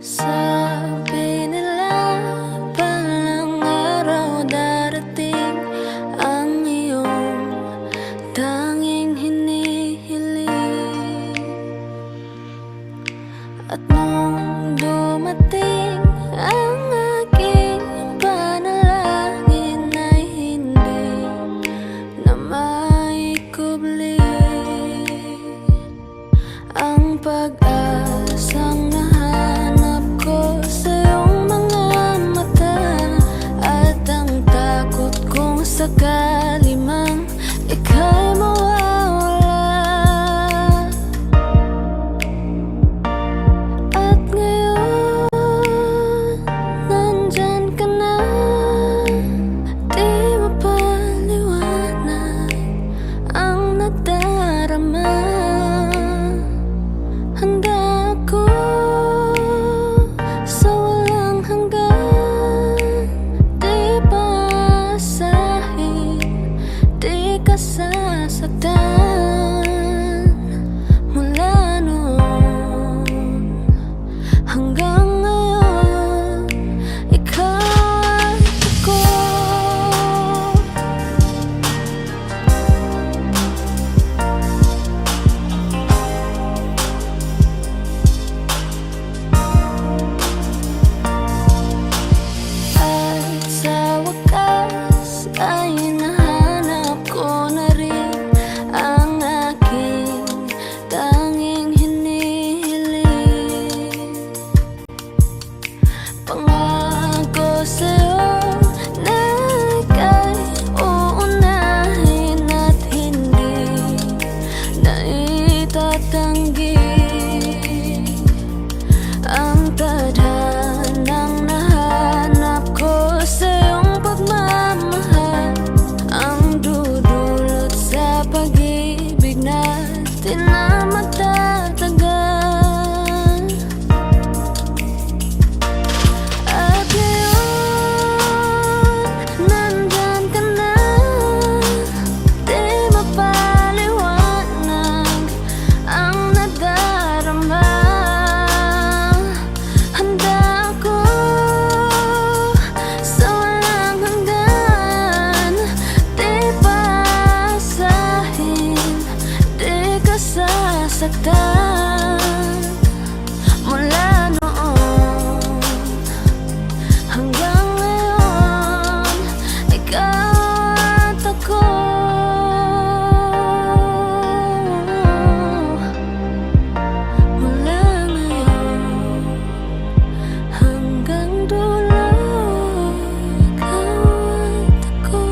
Sabi nila palang araw darating ang iyong tanging hinihiling. At nung dumating ang aking panalangin ay hindi na maikubli ang pag-asang nahanap ko sa iyong mga mata, at ang takot kong sakali mang ika'y mawawala. At ngayon, nandyan ka na, di mapaliwanag ang nadarama. Handa ako sa walang hanggan, di paasahin, di ka sasaktan. Mula noon hanggang ngayon, ikaw at ako. At sa wakas ay nahanap ko na rin ang aking tanging hinihiling. Pangako sa'yo na ika'y uunahin at hindi na itatanggi ang tadhanang nahanap ko sa iyong pagmamahal, ang dudulot sa pag-ibig natin na matatagal. At ngayon, nandyan ka na, di mapaliwanag ang nadarama. Handa ako sa walang hanggan, di paasahin, di ka sasaktan. Mula noon hanggang ngayon, ikaw at ako. Mula ngayon hanggang dulo, ikaw at ako.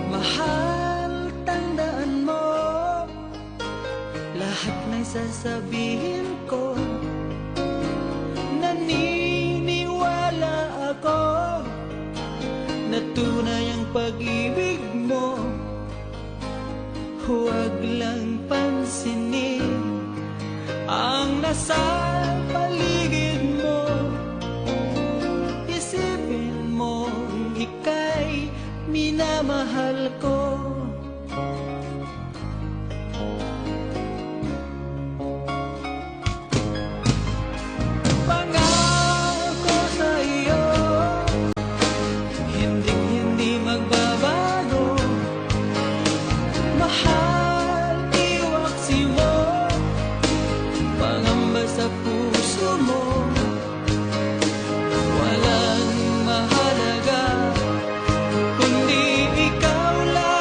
Mahal, tandaan mo lahat ng sasabihin ko. Naniniwala ako na tunay ang pag-ibig mo lang pansinin ang nasa paligid mo. Isipin mo ika'y minamahal ko. Pangako sa iyo, hindi magbabago. Mahal, iwaksi mo, pangamba sa puso mo. Walang mahalaga kundi ikaw lang.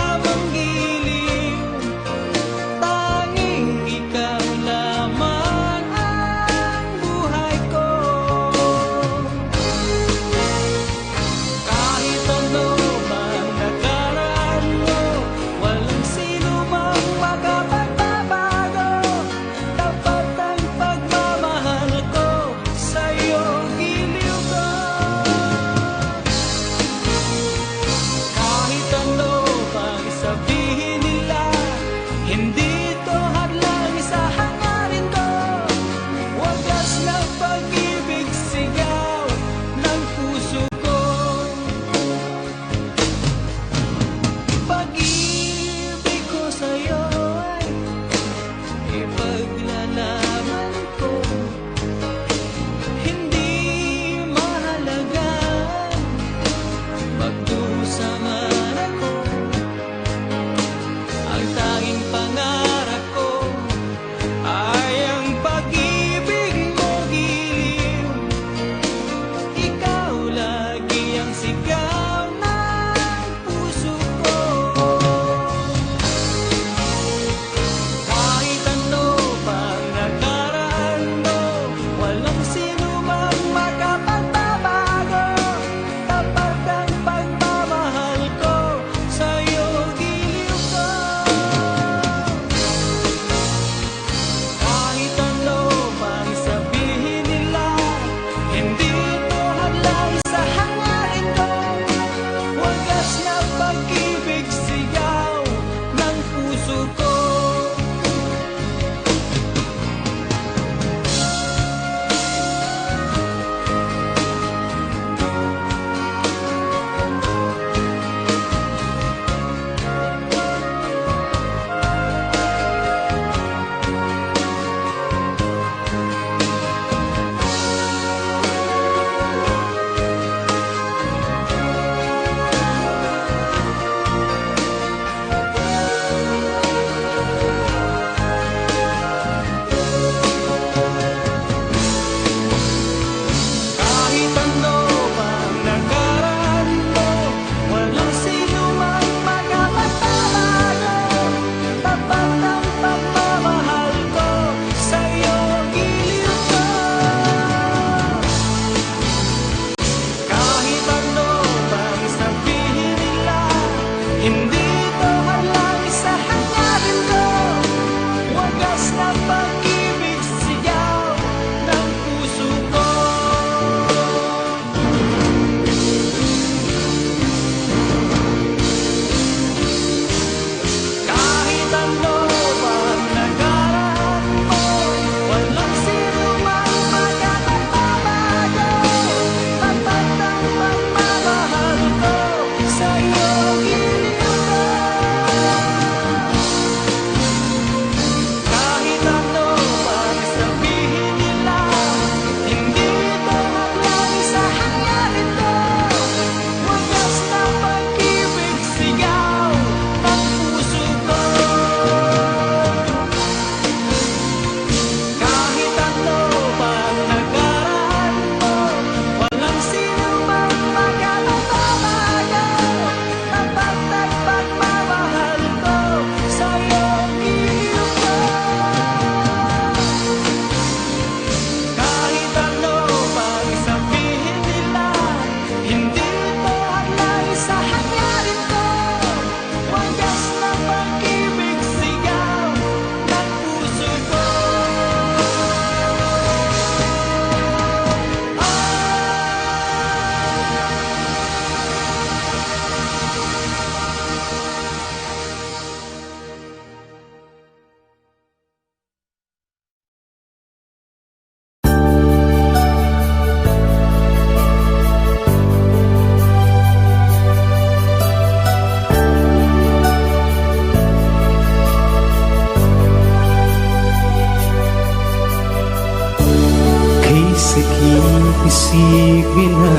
isipin na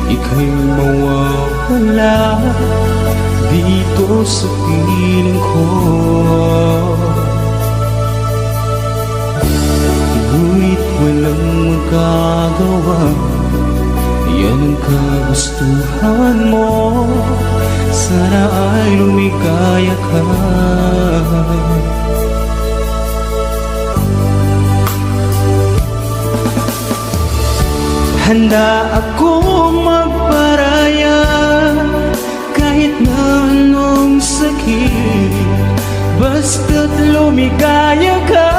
ika'y mawawala dito sa piling ko. Ngunit walang magagawa, yan ang kagustuhan mo. Sana ay lumikaya ka. Handa akong magparaya kahit na anong sakit, basta't lumikaya ka.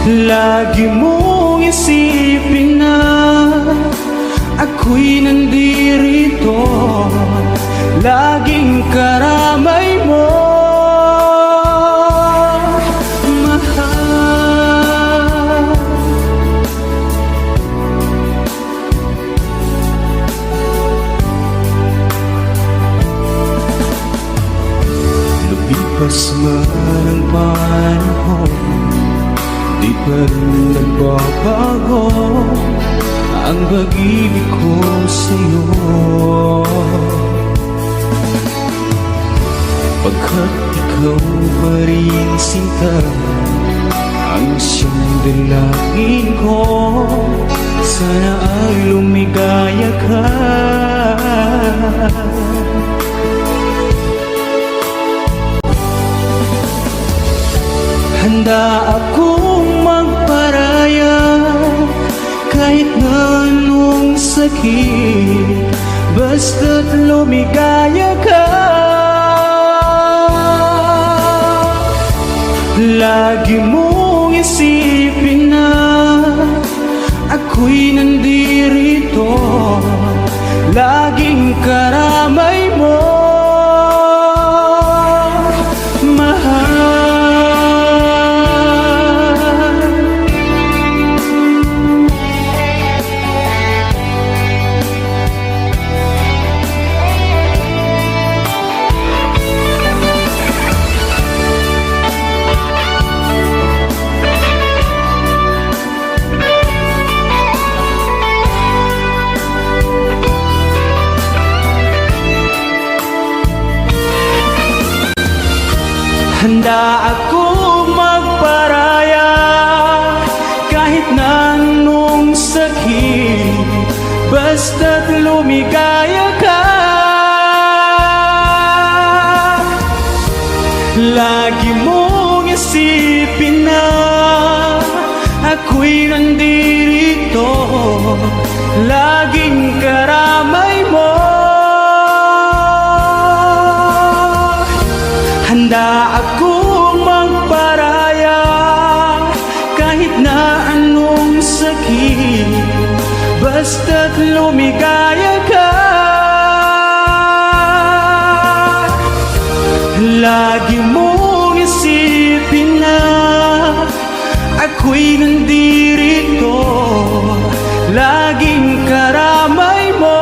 Lagi mong isipin na ako'y nandirito, laging karamay mo. Lumipas man ang panahon, di pa rin nagbabago ang pag-ibig ko sa'yo. Pagkat ikaw pa rin sinta ang siyang dalangin ko, sana ay lumigaya ka. Handa akong magparaya kahit na anong sakit, basta't lumigaya ka. Lagi mong isipin na ako'y nandirito, laging karamay mo. Handa akong magparaya kahit na anong sakit, basta't lumigaya ka. Lagi mong isipin na ako'y nandirito, laging karamay mo. Handa akong magparaya kahit na anong sakit, basta't lumigaya ka. Lagi mong isipin na ako'y nandirito, laging karamay mo.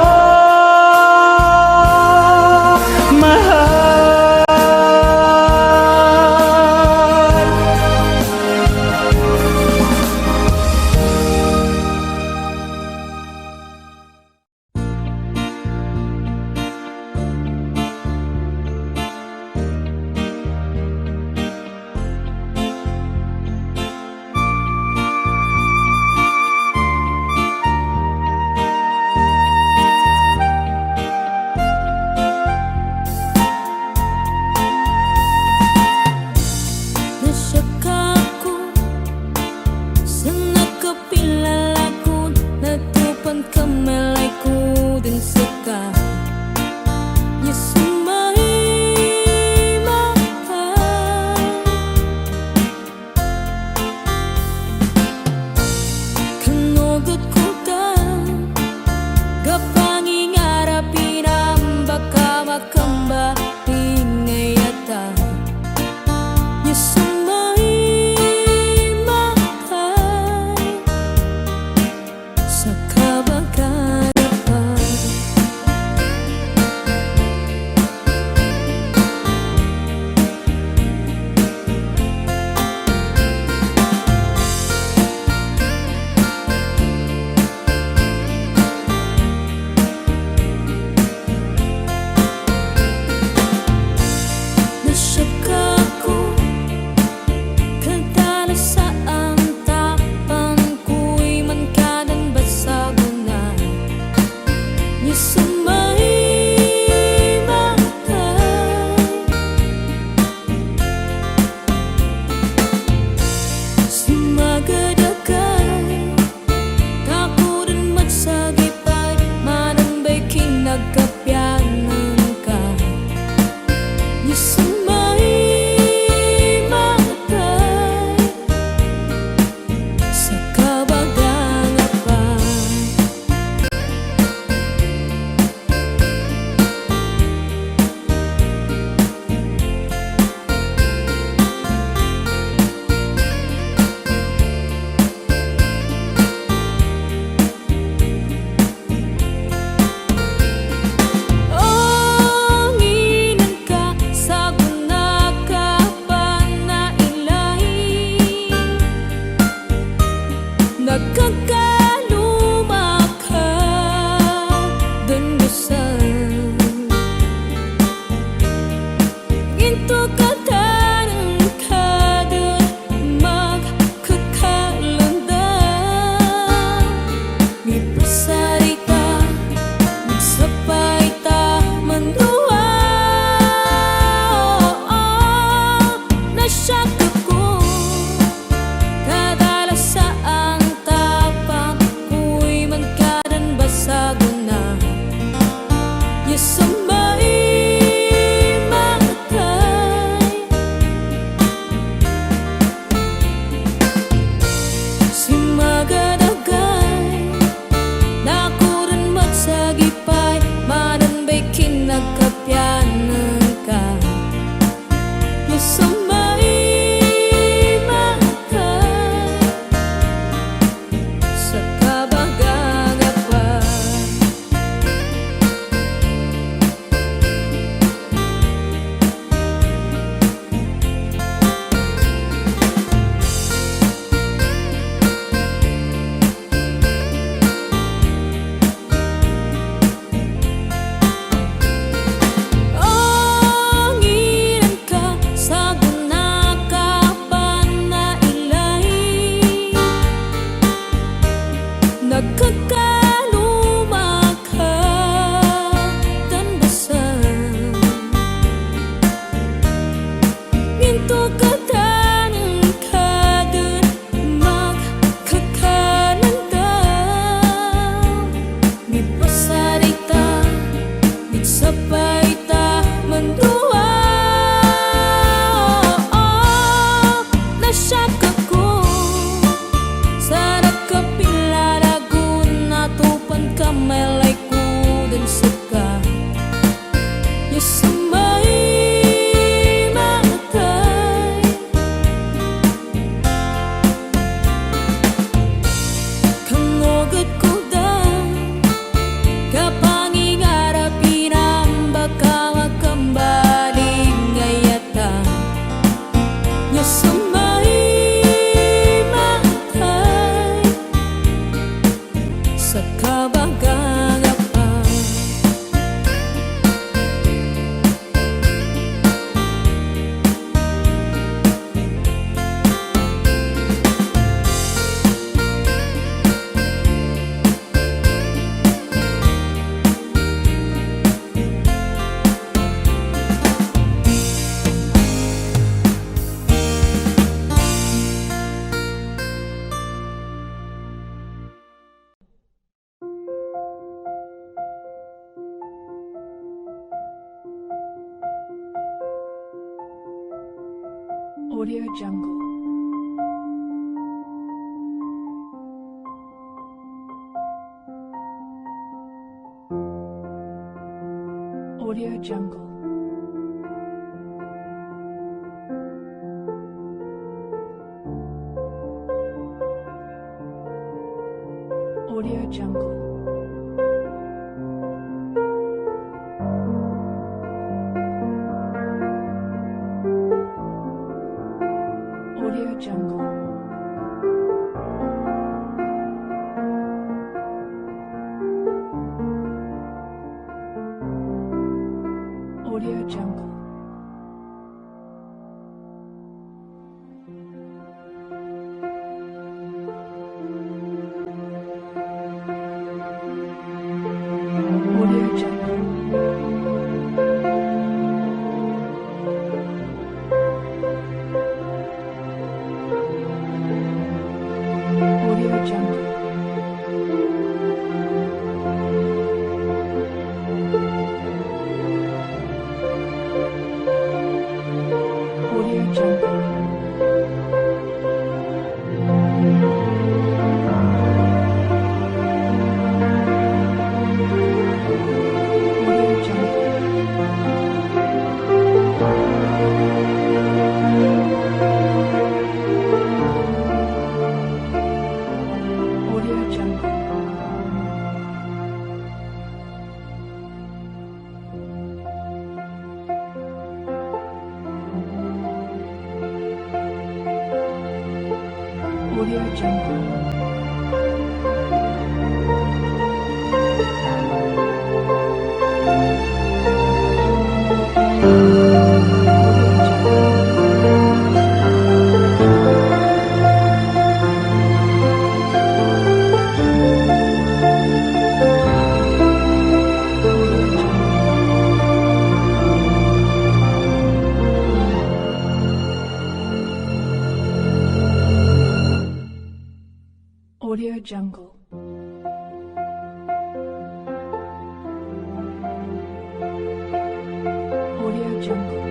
Ginto ka tanang kadun magkakalandang Di pasarita, magsapay ta manduwa Nasyak ako Kadala sa ang tapang Ku'y magkadan basago na Yasamay matay Si magadagay Nakuran magsagipay Madanbay kinagkapyanan ka Yasamay matay Sa kabagagapay Ang ilan ka sa gunakapan na ilay Nagkakaluma ka tanbasan Ginto ka tanang kadun magkakalandang Di pasarita Di sapay ta manduwa Nasyak ako Sa nakapilalagun Natupan ka melay ko din sa ka Yasamay matay Kangogad ko dang Kapangingarap baka makambaling ngayata Yasamay matay Sa kabagagapay Audio Jungle. Audio Jungle. Audio Jungle. Audio Jungle. Audio Jungle. Audio Jungle. Audio Jungle. Audio Jungle. Audio Jungle. Audio Jungle. Audio Jungle. Audio Jungle. Audio Jungle.